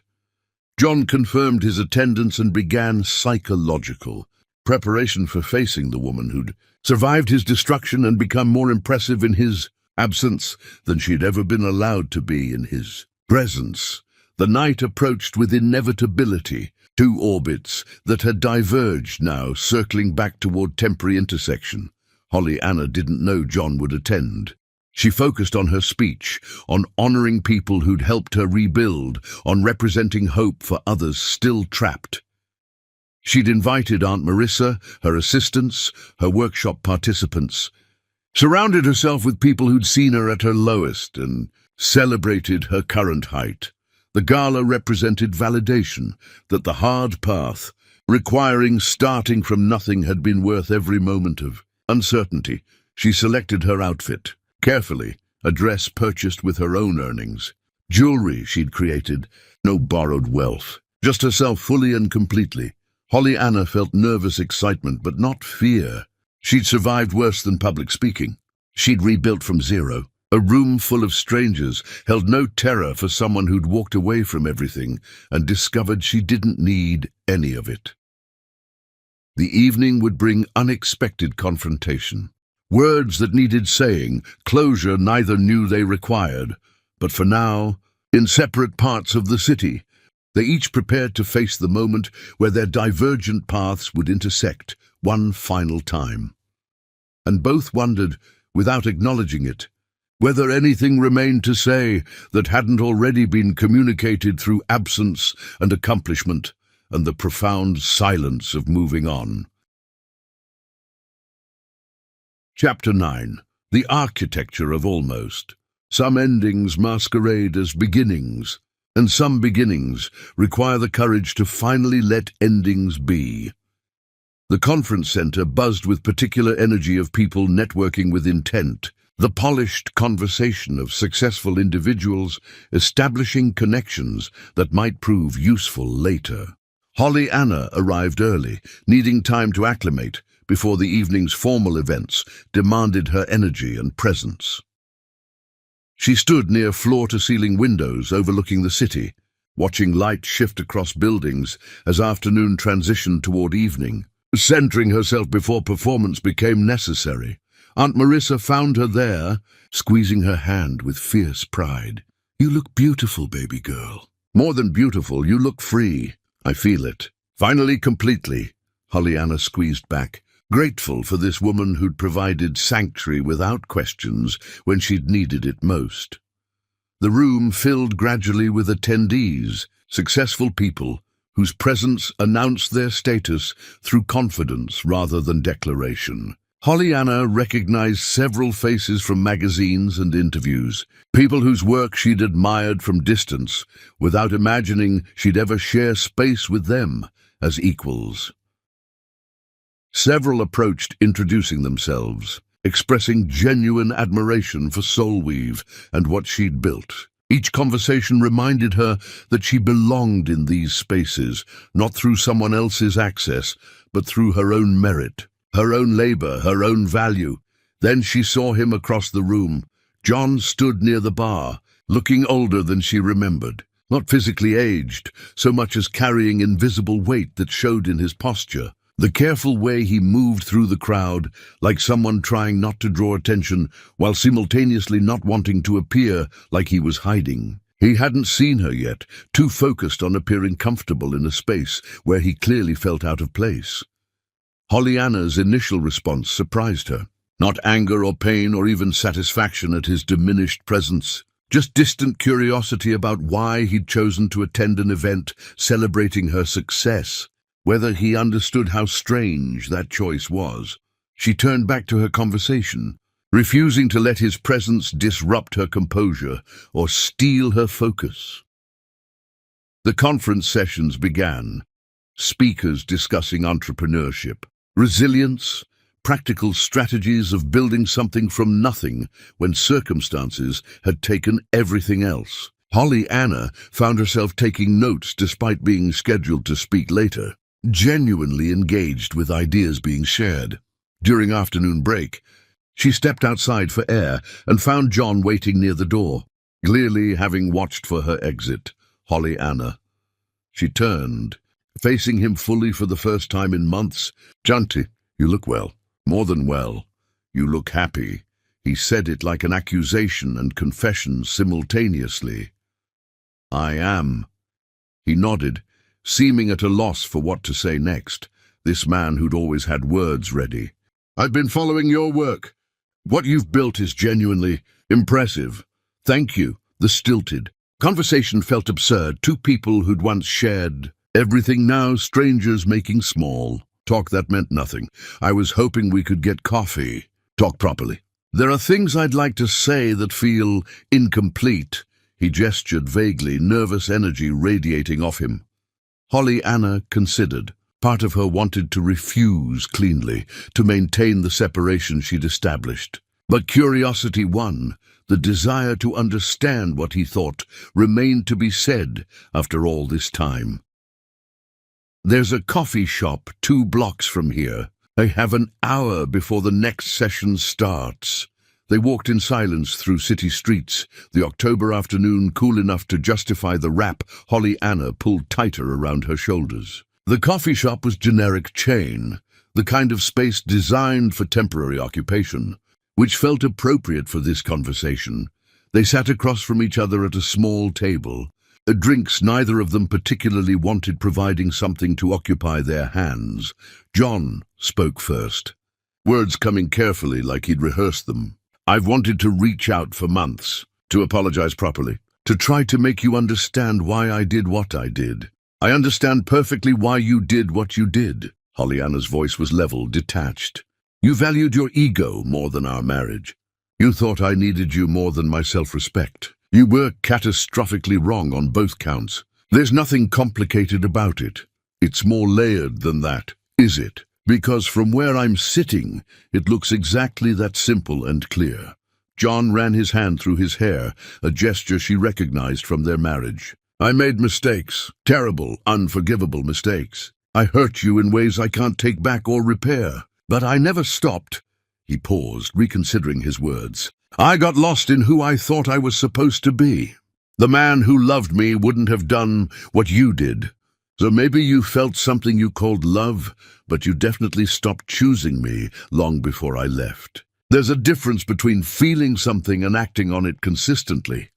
John confirmed his attendance and began psychological preparation for facing the woman who'd survived his destruction and become more impressive in his absence than she'd ever been allowed to be in his presence. The night approached with inevitability, two orbits that had diverged now circling back toward temporary intersection. Holly Anna didn't know John would attend. She focused on her speech, on honoring people who'd helped her rebuild, on representing hope for others still trapped. She'd invited Aunt Marissa, her assistants, her workshop participants, surrounded herself with people who'd seen her at her lowest and celebrated her current height. The gala represented validation that the hard path, requiring starting from nothing, had been worth every moment of uncertainty. She selected her outfit carefully, a dress purchased with her own earnings, jewelry she'd created, no borrowed wealth, just herself fully and completely. Holly Anna felt nervous excitement, but not fear. She'd survived worse than public speaking. She'd rebuilt from zero. A room full of strangers held no terror for someone who'd walked away from everything and discovered she didn't need any of it. The evening would bring unexpected confrontation. Words that needed saying, closure neither knew they required. But for now, in separate parts of the city, they each prepared to face the moment where their divergent paths would intersect one final time. And both wondered, without acknowledging it, whether anything remained to say that hadn't already been communicated through absence and accomplishment and the profound silence of moving on. Chapter 9. The Architecture of Almost. Some endings masquerade as beginnings, and some beginnings require the courage to finally let endings be. The conference center buzzed with particular energy of people networking with intent, the polished conversation of successful individuals establishing connections that might prove useful later. Holly Anna arrived early, needing time to acclimate before the evening's formal events demanded her energy and presence. She stood near floor-to-ceiling windows overlooking the city, watching light shift across buildings as afternoon transitioned toward evening, centering herself before performance became necessary. Aunt Marissa found her there, squeezing her hand with fierce pride. "You look beautiful, baby girl. More than beautiful, you look free. I feel it. Finally, completely." Holly Anna squeezed back, grateful for this woman who'd provided sanctuary without questions when she'd needed it most. The room filled gradually with attendees, successful people whose presence announced their status through confidence rather than declaration. Holly Anna recognized several faces from magazines and interviews, people whose work she'd admired from distance without imagining she'd ever share space with them as equals. Several approached, introducing themselves, expressing genuine admiration for Soulweave and what she'd built. Each conversation reminded her that she belonged in these spaces, not through someone else's access, but through her own merit, her own labor, her own value. Then she saw him across the room. John stood near the bar, looking older than she remembered, not physically aged, so much as carrying invisible weight that showed in his posture. The careful way he moved through the crowd, like someone trying not to draw attention while simultaneously not wanting to appear like he was hiding. He hadn't seen her yet, too focused on appearing comfortable in a space where he clearly felt out of place. Holly Anna's initial response surprised her. Not anger or pain or even satisfaction at his diminished presence, just distant curiosity about why he'd chosen to attend an event celebrating her success. Whether he understood how strange that choice was. She turned back to her conversation, refusing to let his presence disrupt her composure or steal her focus. The conference sessions began, speakers discussing entrepreneurship, resilience, practical strategies of building something from nothing when circumstances had taken everything else. Holly Anna found herself taking notes despite being scheduled to speak later, genuinely engaged with ideas being shared. During afternoon break, she stepped outside for air and found John waiting near the door, clearly having watched for her exit. Holly Anna. She turned, facing him fully for the first time in months. "Janti, you look well. More than well. You look happy." He said it like an accusation and confession simultaneously. "I am." He nodded, seeming at a loss for what to say next, this man who'd always had words ready. "I've been following your work. What you've built is genuinely impressive. Thank you." The stilted conversation felt absurd. Two people who'd once shared everything, now strangers making small talk that meant nothing. "I was hoping we could get coffee. Talk properly. There are things I'd like to say that feel incomplete." He gestured vaguely, nervous energy radiating off him. Holly Anna considered. Part of her wanted to refuse cleanly, to maintain the separation she'd established. But curiosity won. The desire to understand what he thought remained to be said after all this time. "There's a coffee shop 2 blocks from here. I have an hour before the next session starts." They walked in silence through city streets, the October afternoon cool enough to justify the wrap Holly Anna pulled tighter around her shoulders. The coffee shop was generic chain, the kind of space designed for temporary occupation, which felt appropriate for this conversation. They sat across from each other at a small table, drinks neither of them particularly wanted providing something to occupy their hands. John spoke first, words coming carefully like he'd rehearsed them. "I've wanted to reach out for months, to apologize properly, to try to make you understand why I did what I did. I understand perfectly why you did what you did." Holly Anna's voice was level, detached. "You valued your ego more than our marriage. You thought I needed you more than my self-respect. You were catastrophically wrong on both counts. There's nothing complicated about it. It's more layered than that, is it? Because from where I'm sitting, it looks exactly that simple and clear." John ran his hand through his hair, a gesture she recognized from their marriage. "I made mistakes, terrible, unforgivable mistakes. I hurt you in ways I can't take back or repair. But I never stopped." He paused, reconsidering his words. "I got lost in who I thought I was supposed to be. The man who loved me wouldn't have done what you did. So maybe you felt something you called love, but you definitely stopped choosing me long before I left. There's a difference between feeling something and acting on it consistently.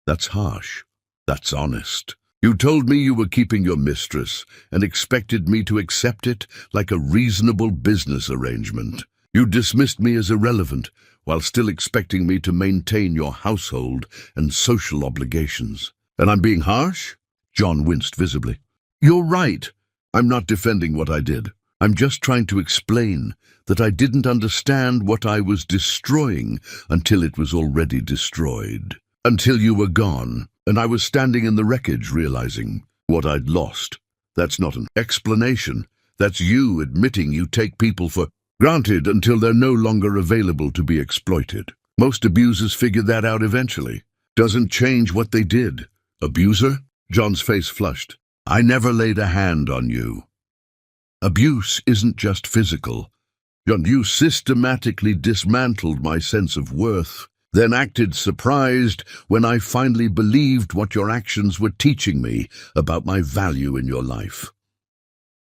That's harsh. That's honest. You told me you were keeping your mistress and expected me to accept it like a reasonable business arrangement. You dismissed me as irrelevant while still expecting me to maintain your household and social obligations. And I'm being harsh?" John winced visibly. "You're right. I'm not defending what I did. I'm just trying to explain that I didn't understand what I was destroying until it was already destroyed. Until you were gone, and I was standing in the wreckage realizing what I'd lost. That's not an explanation. That's you admitting you take people for granted until they're no longer available to be exploited. Most abusers figure that out eventually. Doesn't change what they did." "Abuser?" John's face flushed. "I never laid a hand on you. Abuse isn't just physical. John, you systematically dismantled my sense of worth, then acted surprised when I finally believed what your actions were teaching me about my value in your life."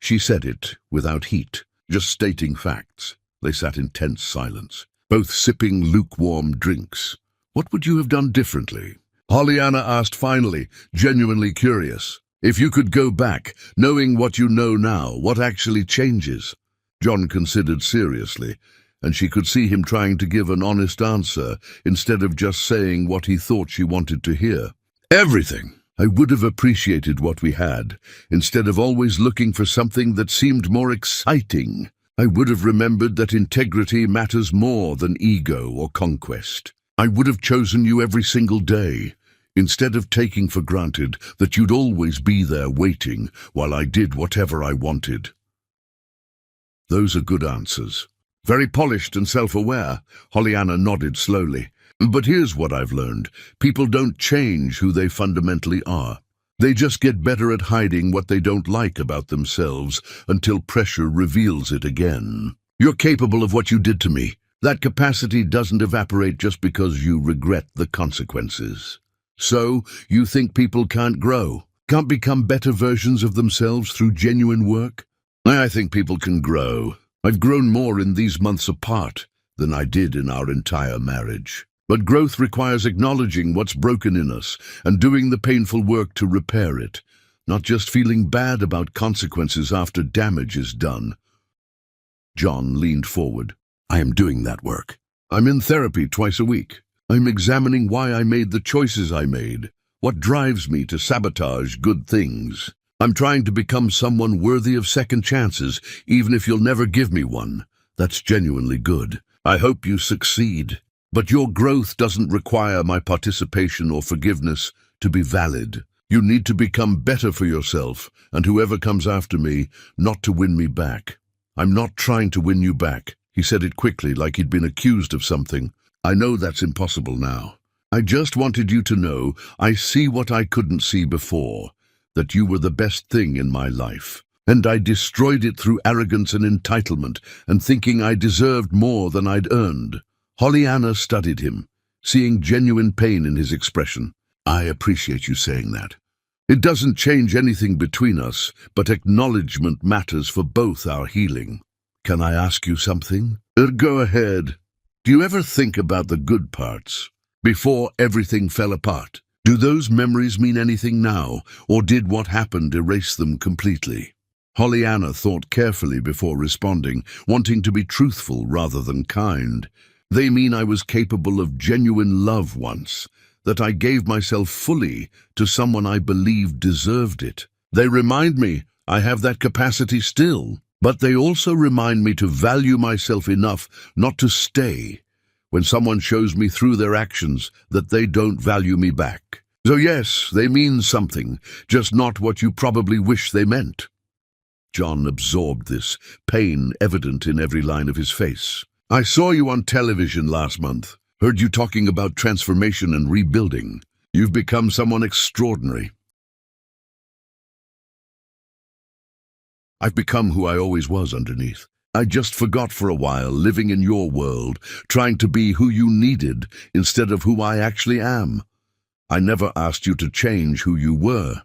She said it without heat, just stating facts. They sat in tense silence, both sipping lukewarm drinks. "What would you have done differently?" Holly Anna asked finally, genuinely curious. "If you could go back, knowing what you know now, what actually changes?" John considered seriously, and she could see him trying to give an honest answer instead of just saying what he thought she wanted to hear. "Everything. I would have appreciated what we had, instead of always looking for something that seemed more exciting. I would have remembered that integrity matters more than ego or conquest. I would have chosen you every single day, instead of taking for granted that you'd always be there waiting while I did whatever I wanted." Those are good answers. Very polished and self-aware. Holly Anna nodded slowly. But here's what I've learned. People don't change who they fundamentally are. They just get better at hiding what they don't like about themselves until pressure reveals it again. You're capable of what you did to me. That capacity doesn't evaporate just because you regret the consequences. So, you think people can't grow, can't become better versions of themselves through genuine work? I think people can grow. I've grown more in these months apart than I did in our entire marriage. But growth requires acknowledging what's broken in us and doing the painful work to repair it, not just feeling bad about consequences after damage is done. John leaned forward. I am doing that work. I'm in therapy twice a week. I'm examining why I made the choices I made, what drives me to sabotage good things. I'm trying to become someone worthy of second chances, even if you'll never give me one. That's genuinely good. I hope you succeed. But your growth doesn't require my participation or forgiveness to be valid. You need to become better for yourself, and whoever comes after me, not to win me back. I'm not trying to win you back. He said it quickly, like he'd been accused of something. I know that's impossible now. I just wanted you to know I see what I couldn't see before, that you were the best thing in my life. And I destroyed it through arrogance and entitlement, and thinking I deserved more than I'd earned. Pollyanna studied him, seeing genuine pain in his expression. I appreciate you saying that. It doesn't change anything between us, but acknowledgement matters for both our healing. Can I ask you something? Go ahead. Do you ever think about the good parts, before everything fell apart? Do those memories mean anything now, or did what happened erase them completely? Pollyanna thought carefully before responding, wanting to be truthful rather than kind. They mean I was capable of genuine love once, that I gave myself fully to someone I believed deserved it. They remind me I have that capacity still, but they also remind me to value myself enough not to stay when someone shows me through their actions that they don't value me back. So yes, they mean something, just not what you probably wish they meant. John absorbed this, pain evident in every line of his face. I saw you on television last month, heard you talking about transformation and rebuilding. You've become someone extraordinary. I've become who I always was underneath. I just forgot for a while, living in your world, trying to be who you needed instead of who I actually am. I never asked you to change who you were.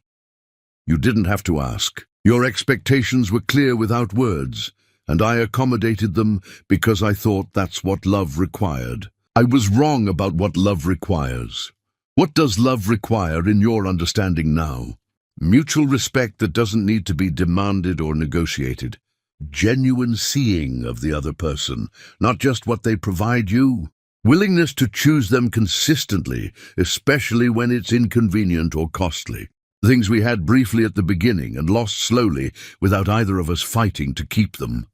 You didn't have to ask. Your expectations were clear without words, and I accommodated them because I thought that's what love required. I was wrong about what love requires. What does love require in your understanding now? Mutual respect that doesn't need to be demanded or negotiated. Genuine seeing of the other person, not just what they provide you. Willingness to choose them consistently, especially when it's inconvenient or costly. Things we had briefly at the beginning and lost slowly without either of us fighting to keep them.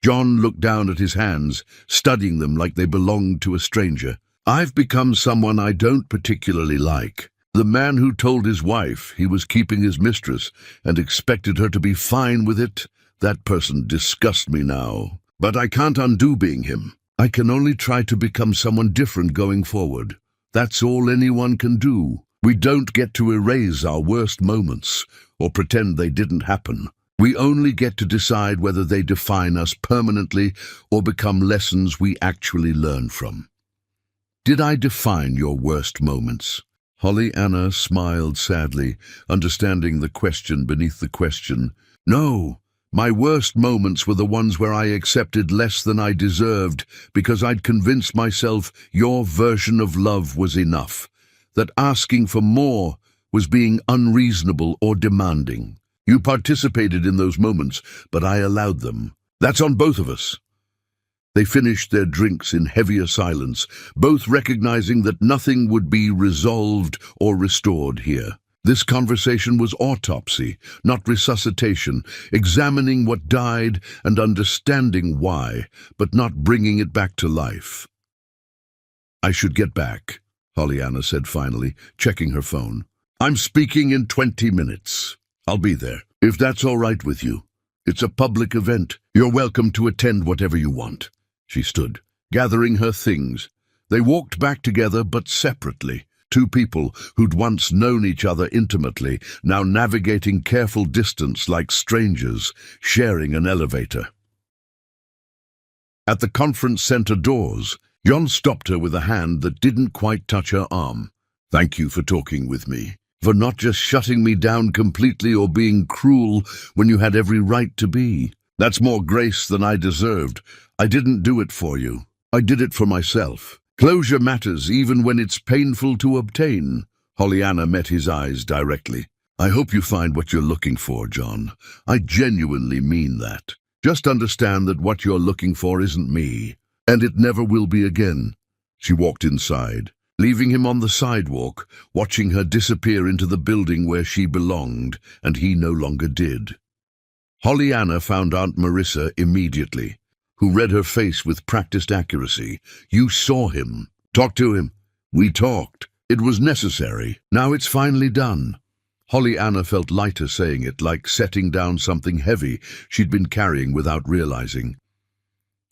John looked down at his hands, studying them like they belonged to a stranger. I've become someone I don't particularly like. The man who told his wife he was keeping his mistress and expected her to be fine with it, that person disgusts me now. But I can't undo being him. I can only try to become someone different going forward. That's all anyone can do. We don't get to erase our worst moments or pretend they didn't happen. We only get to decide whether they define us permanently or become lessons we actually learn from. Did I define your worst moments? Pollyanna smiled sadly, understanding the question beneath the question. No, my worst moments were the ones where I accepted less than I deserved because I'd convinced myself your version of love was enough, that asking for more was being unreasonable or demanding. You participated in those moments, but I allowed them. That's on both of us. They finished their drinks in heavier silence, both recognizing that nothing would be resolved or restored here. This conversation was autopsy, not resuscitation, examining what died and understanding why, but not bringing it back to life. I should get back, Pollyanna said finally, checking her phone. I'm speaking in 20 minutes. I'll be there, if that's all right with you. It's a public event. You're welcome to attend whatever you want. She stood, gathering her things, They walked back together but separately. Two people who'd once known each other intimately, now navigating careful distance like strangers, sharing an elevator. At the conference center doors, John stopped her with a hand that didn't quite touch her arm. "Thank you for talking with me, for not just shutting me down completely or being cruel when you had every right to be. That's more grace than I deserved. I didn't do it for you. I did it for myself. Closure matters even when it's painful to obtain." Pollyanna met his eyes directly. "I hope you find what you're looking for, John. I genuinely mean that. Just understand that what you're looking for isn't me, and it never will be again." She walked inside, leaving him on the sidewalk, watching her disappear into the building where she belonged, and he no longer did. Pollyanna found Aunt Marissa immediately, who read her face with practiced accuracy. "You saw him. Talk to him." "We talked. It was necessary. Now it's finally done." Pollyanna felt lighter saying it, like setting down something heavy she'd been carrying without realizing.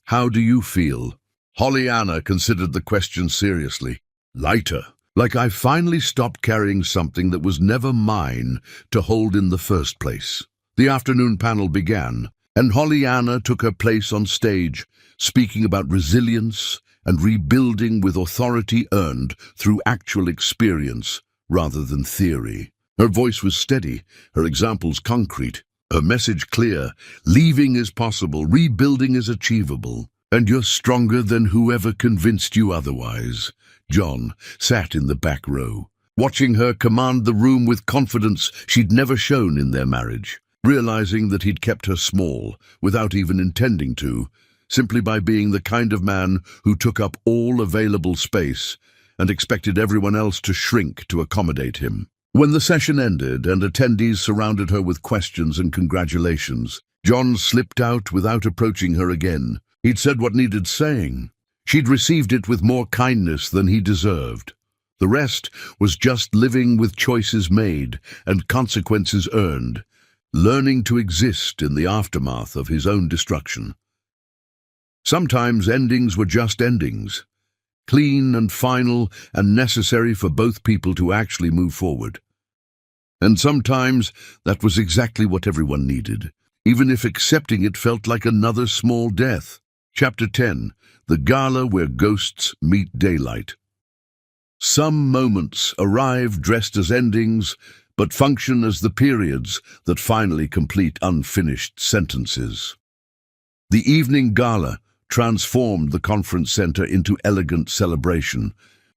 "How do you feel?" Pollyanna considered the question seriously. "Lighter. Like I finally stopped carrying something that was never mine to hold in the first place." The afternoon panel began, and Pollyanna took her place on stage, speaking about resilience and rebuilding with authority earned through actual experience rather than theory. Her voice was steady, her examples concrete, her message clear. Leaving is possible, rebuilding is achievable, and you're stronger than whoever convinced you otherwise. John sat in the back row, watching her command the room with confidence she'd never shown in their marriage, realizing that he'd kept her small, without even intending to, simply by being the kind of man who took up all available space and expected everyone else to shrink to accommodate him. When the session ended and attendees surrounded her with questions and congratulations, John slipped out without approaching her again. He'd said what needed saying. She'd received it with more kindness than he deserved. The rest was just living with choices made and consequences earned, learning to exist in the aftermath of his own destruction. Sometimes endings were just endings, clean and final and necessary for both people to actually move forward. And sometimes that was exactly what everyone needed, even if accepting it felt like another small death. Chapter 10. The Gala Where Ghosts Meet Daylight. Some moments arrive dressed as endings, but function as the periods that finally complete unfinished sentences. The evening gala transformed the conference center into elegant celebration.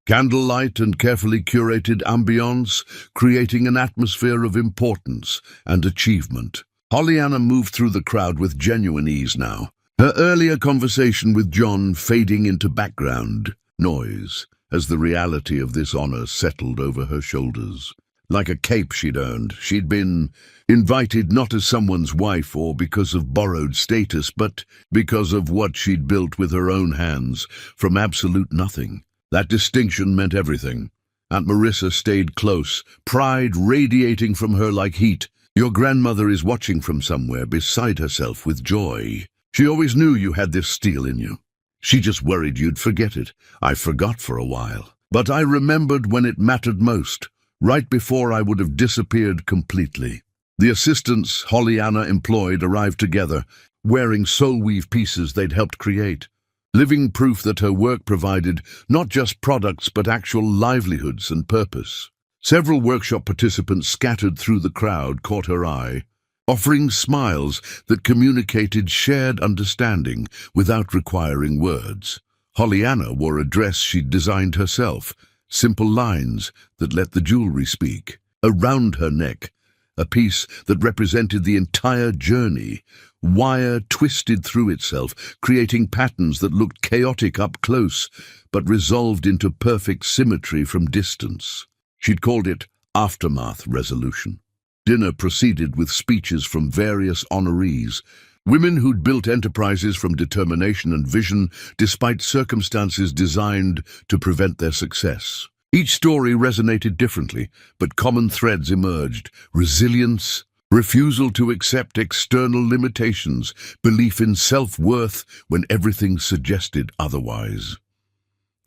Candlelight and carefully curated ambience, creating an atmosphere of importance and achievement. Pollyanna moved through the crowd with genuine ease now, her earlier conversation with John fading into background noise as the reality of this honor settled over her shoulders. Like a cape she'd earned, she'd been invited not as someone's wife or because of borrowed status, but because of what she'd built with her own hands, from absolute nothing. That distinction meant everything. Aunt Marissa stayed close, pride radiating from her like heat. "Your grandmother is watching from somewhere, beside herself with joy. She always knew you had this steel in you. She just worried you'd forget it. I forgot for a while. But I remembered when it mattered most, right before I would have disappeared completely." The assistants Pollyanna employed arrived together, wearing soul-weave pieces they'd helped create, living proof that her work provided not just products but actual livelihoods and purpose. Several workshop participants scattered through the crowd caught her eye, offering smiles that communicated shared understanding without requiring words. Pollyanna wore a dress she'd designed herself, simple lines that let the jewelry speak. Around her neck, a piece that represented the entire journey, wire twisted through itself, creating patterns that looked chaotic up close, but resolved into perfect symmetry from distance. She'd called it Aftermath Resolution. Dinner proceeded with speeches from various honorees, women who'd built enterprises from determination and vision despite circumstances designed to prevent their success. Each story resonated differently, but common threads emerged: resilience, refusal to accept external limitations, belief in self-worth when everything suggested otherwise.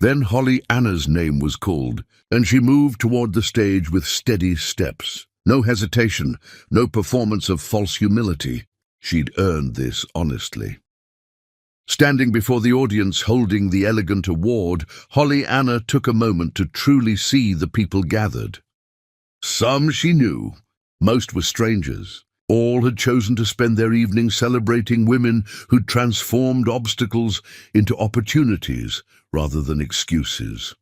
Then Holly Anna's name was called, and she moved toward the stage with steady steps. No hesitation, no performance of false humility. She'd earned this honestly. Standing before the audience holding the elegant award, Holly Anna took a moment to truly see the people gathered. Some she knew, most were strangers. All had chosen to spend their evening celebrating women who'd transformed obstacles into opportunities rather than excuses.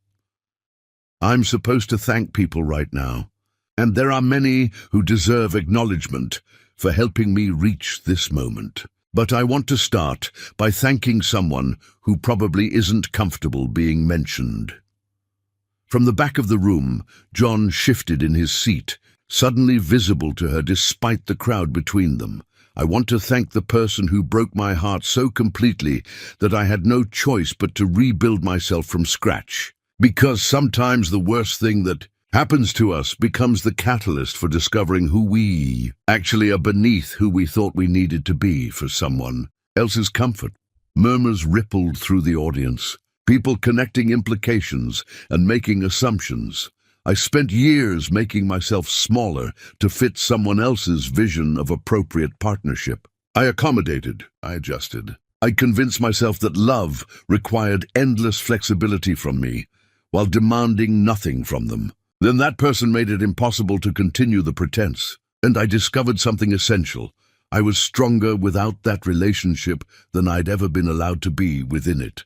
I'm supposed to thank people right now, and there are many who deserve acknowledgement for helping me reach this moment. But I want to start by thanking someone who probably isn't comfortable being mentioned. From the back of the room, John shifted in his seat, suddenly visible to her despite the crowd between them. I want to thank the person who broke my heart so completely that I had no choice but to rebuild myself from scratch. Because sometimes the worst thing that happens to us becomes the catalyst for discovering who we actually are beneath who we thought we needed to be for someone else's comfort. Murmurs rippled through the audience, people connecting implications and making assumptions. I spent years making myself smaller to fit someone else's vision of appropriate partnership. I accommodated, I adjusted. I convinced myself that love required endless flexibility from me, while demanding nothing from them. Then that person made it impossible to continue the pretense, and I discovered something essential. I was stronger without that relationship than I'd ever been allowed to be within it.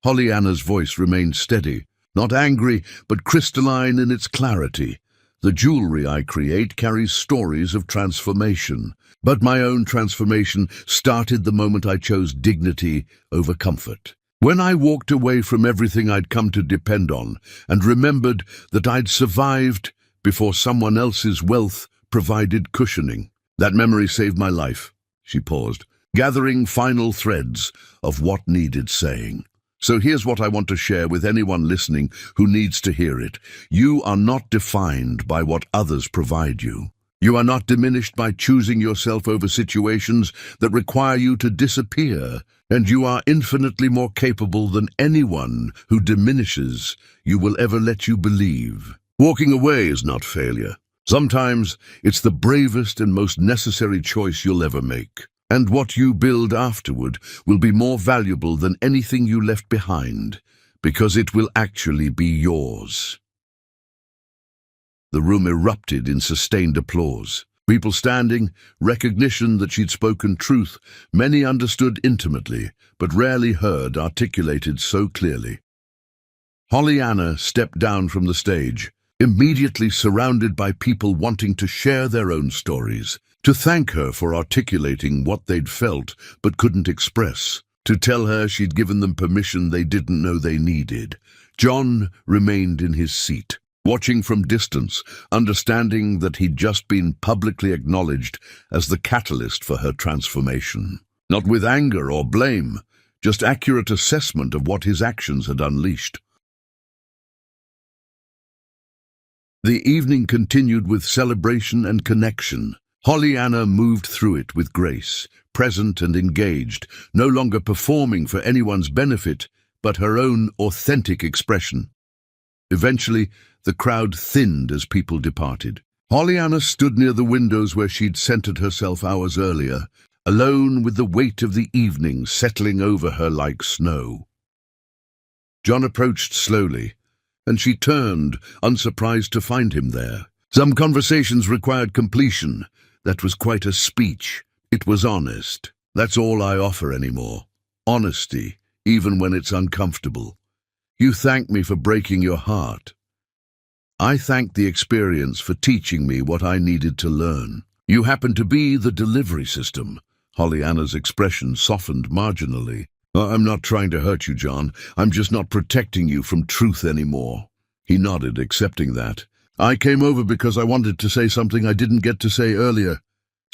Holly Anna's voice remained steady, not angry, but crystalline in its clarity. The jewelry I create carries stories of transformation, but my own transformation started the moment I chose dignity over comfort. When I walked away from everything I'd come to depend on and remembered that I'd survived before someone else's wealth provided cushioning. That memory saved my life. She paused, gathering final threads of what needed saying. So here's what I want to share with anyone listening who needs to hear it. You are not defined by what others provide you. You are not diminished by choosing yourself over situations that require you to disappear, and you are infinitely more capable than anyone who diminishes you will ever let you believe. Walking away is not failure. Sometimes it's the bravest and most necessary choice you'll ever make. And what you build afterward will be more valuable than anything you left behind, because it will actually be yours. The room erupted in sustained applause. People standing, recognition that she'd spoken truth, many understood intimately, but rarely heard articulated so clearly. Holly Anna stepped down from the stage, immediately surrounded by people wanting to share their own stories, to thank her for articulating what they'd felt but couldn't express, to tell her she'd given them permission they didn't know they needed. John remained in his seat, watching from distance, understanding that he'd just been publicly acknowledged as the catalyst for her transformation. Not with anger or blame, just accurate assessment of what his actions had unleashed. The evening continued with celebration and connection. Holly Anna moved through it with grace, present and engaged, no longer performing for anyone's benefit, but her own authentic expression. Eventually, the crowd thinned as people departed. Holly Anna stood near the windows where she'd centered herself hours earlier, alone with the weight of the evening settling over her like snow. John approached slowly, and she turned, unsurprised to find him there. Some conversations required completion. That was quite a speech. It was honest. That's all I offer anymore. Honesty, even when it's uncomfortable. You thank me for breaking your heart. I thank the experience for teaching me what I needed to learn. You happen to be the delivery system. Holly Anna's expression softened marginally. I'm not trying to hurt you, John. I'm just not protecting you from truth anymore. He nodded, accepting that. I came over because I wanted to say something I didn't get to say earlier.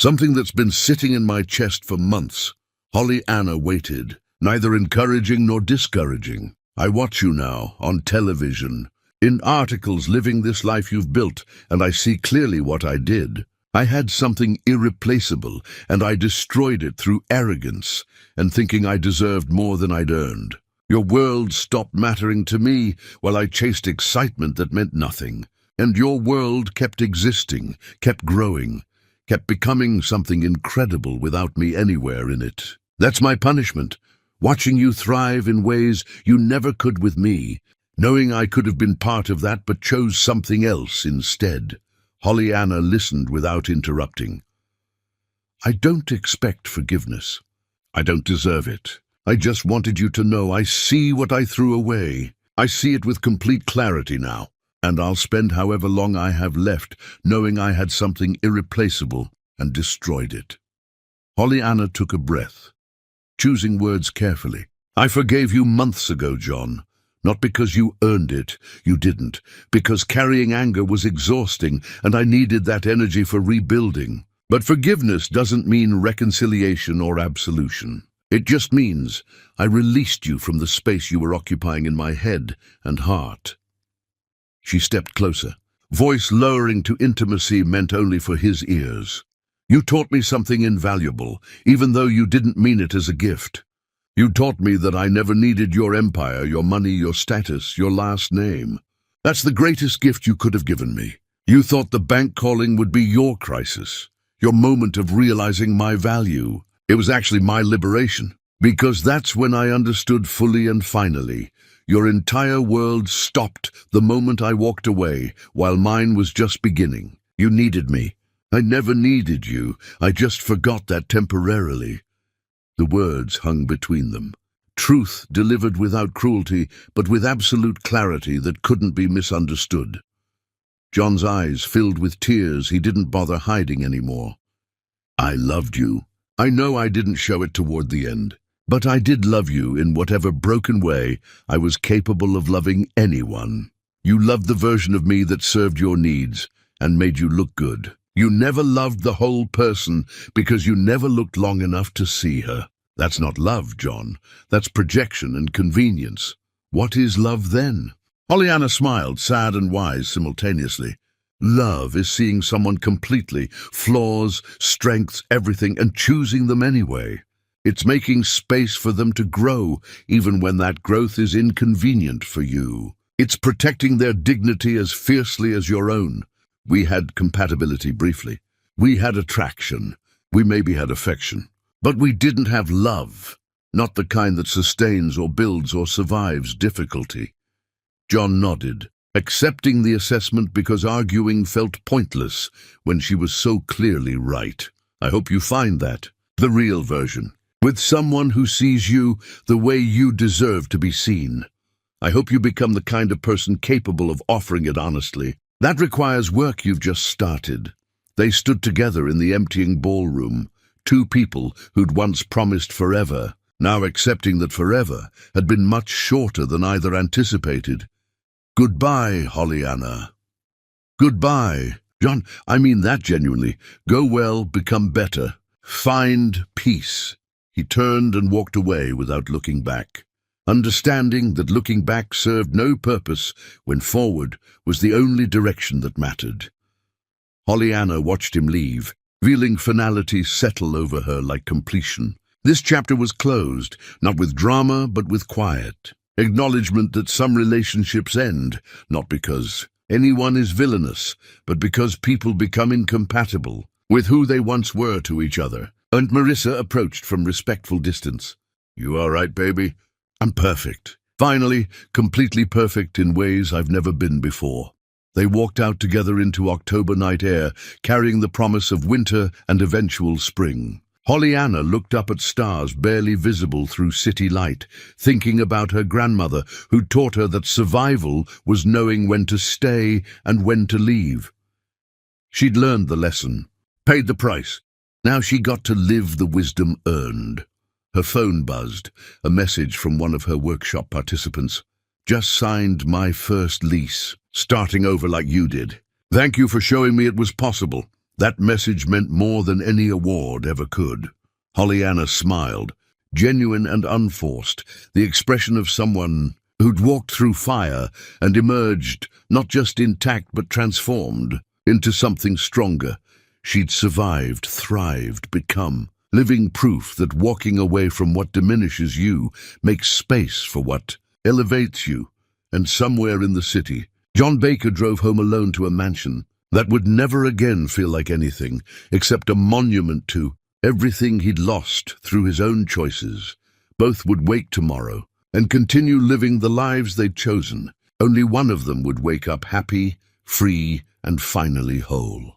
Something that's been sitting in my chest for months. Holly Anna waited, neither encouraging nor discouraging. I watch you now, on television, in articles living this life you've built, and I see clearly what I did. I had something irreplaceable, and I destroyed it through arrogance and thinking I deserved more than I'd earned. Your world stopped mattering to me while I chased excitement that meant nothing. And your world kept existing, kept growing, kept becoming something incredible without me anywhere in it. That's my punishment, watching you thrive in ways you never could with me, knowing I could have been part of that but chose something else instead. Pollyanna listened without interrupting. I don't expect forgiveness. I don't deserve it. I just wanted you to know I see what I threw away. I see it with complete clarity now, and I'll spend however long I have left knowing I had something irreplaceable and destroyed it. Pollyanna took a breath, choosing words carefully. I forgave you months ago, John. Not because you earned it, you didn't. Because carrying anger was exhausting, and I needed that energy for rebuilding. But forgiveness doesn't mean reconciliation or absolution. It just means I released you from the space you were occupying in my head and heart. She stepped closer, voice lowering to intimacy meant only for his ears. You taught me something invaluable, even though you didn't mean it as a gift. You taught me that I never needed your empire, your money, your status, your last name. That's the greatest gift you could have given me. You thought the bank calling would be your crisis, your moment of realizing my value. It was actually my liberation, because that's when I understood fully and finally. Your entire world stopped the moment I walked away, while mine was just beginning. You needed me. I never needed you. I just forgot that temporarily. The words hung between them. Truth delivered without cruelty, but with absolute clarity that couldn't be misunderstood. John's eyes filled with tears he didn't bother hiding anymore. I loved you. I know I didn't show it toward the end, but I did love you in whatever broken way I was capable of loving anyone. You loved the version of me that served your needs and made you look good. You never loved the whole person because you never looked long enough to see her. That's not love, John. That's projection and convenience. What is love then? Pollyanna smiled, sad and wise simultaneously. Love is seeing someone completely, flaws, strengths, everything, and choosing them anyway. It's making space for them to grow, even when that growth is inconvenient for you. It's protecting their dignity as fiercely as your own. We had compatibility briefly. We had attraction. We maybe had affection. But we didn't have love, not the kind that sustains or builds or survives difficulty. John nodded, accepting the assessment because arguing felt pointless when she was so clearly right. I hope you find that, the real version, with someone who sees you the way you deserve to be seen. I hope you become the kind of person capable of offering it honestly. That requires work you've just started. They stood together in the emptying ballroom, two people who'd once promised forever, now accepting that forever had been much shorter than either anticipated. Goodbye, Pollyanna. Goodbye. John, I mean that genuinely. Go well, become better. Find peace. He turned and walked away without looking back, understanding that looking back served no purpose when forward was the only direction that mattered. Pollyanna watched him leave, feeling finality settle over her like completion. This chapter was closed, not with drama, but with quiet. Acknowledgement that some relationships end, not because anyone is villainous, but because people become incompatible with who they once were to each other. And Marissa approached from respectful distance. You all right, baby? I'm perfect. Finally, completely perfect in ways I've never been before. They walked out together into October night air, carrying the promise of winter and eventual spring. Pollyanna looked up at stars barely visible through city light, thinking about her grandmother, who taught her that survival was knowing when to stay and when to leave. She'd learned the lesson, paid the price. Now she got to live the wisdom earned. Her phone buzzed, a message from one of her workshop participants. Just signed my first lease, starting over like you did. Thank you for showing me it was possible. That message meant more than any award ever could. Pollyanna smiled, genuine and unforced, the expression of someone who'd walked through fire and emerged, not just intact but transformed, into something stronger. She'd survived, thrived, become. living proof that walking away from what diminishes you makes space for what elevates you. And somewhere in the city, John Baker drove home alone to a mansion that would never again feel like anything except a monument to everything he'd lost through his own choices. Both would wake tomorrow and continue living the lives they'd chosen. Only one of them would wake up happy, free, and finally whole.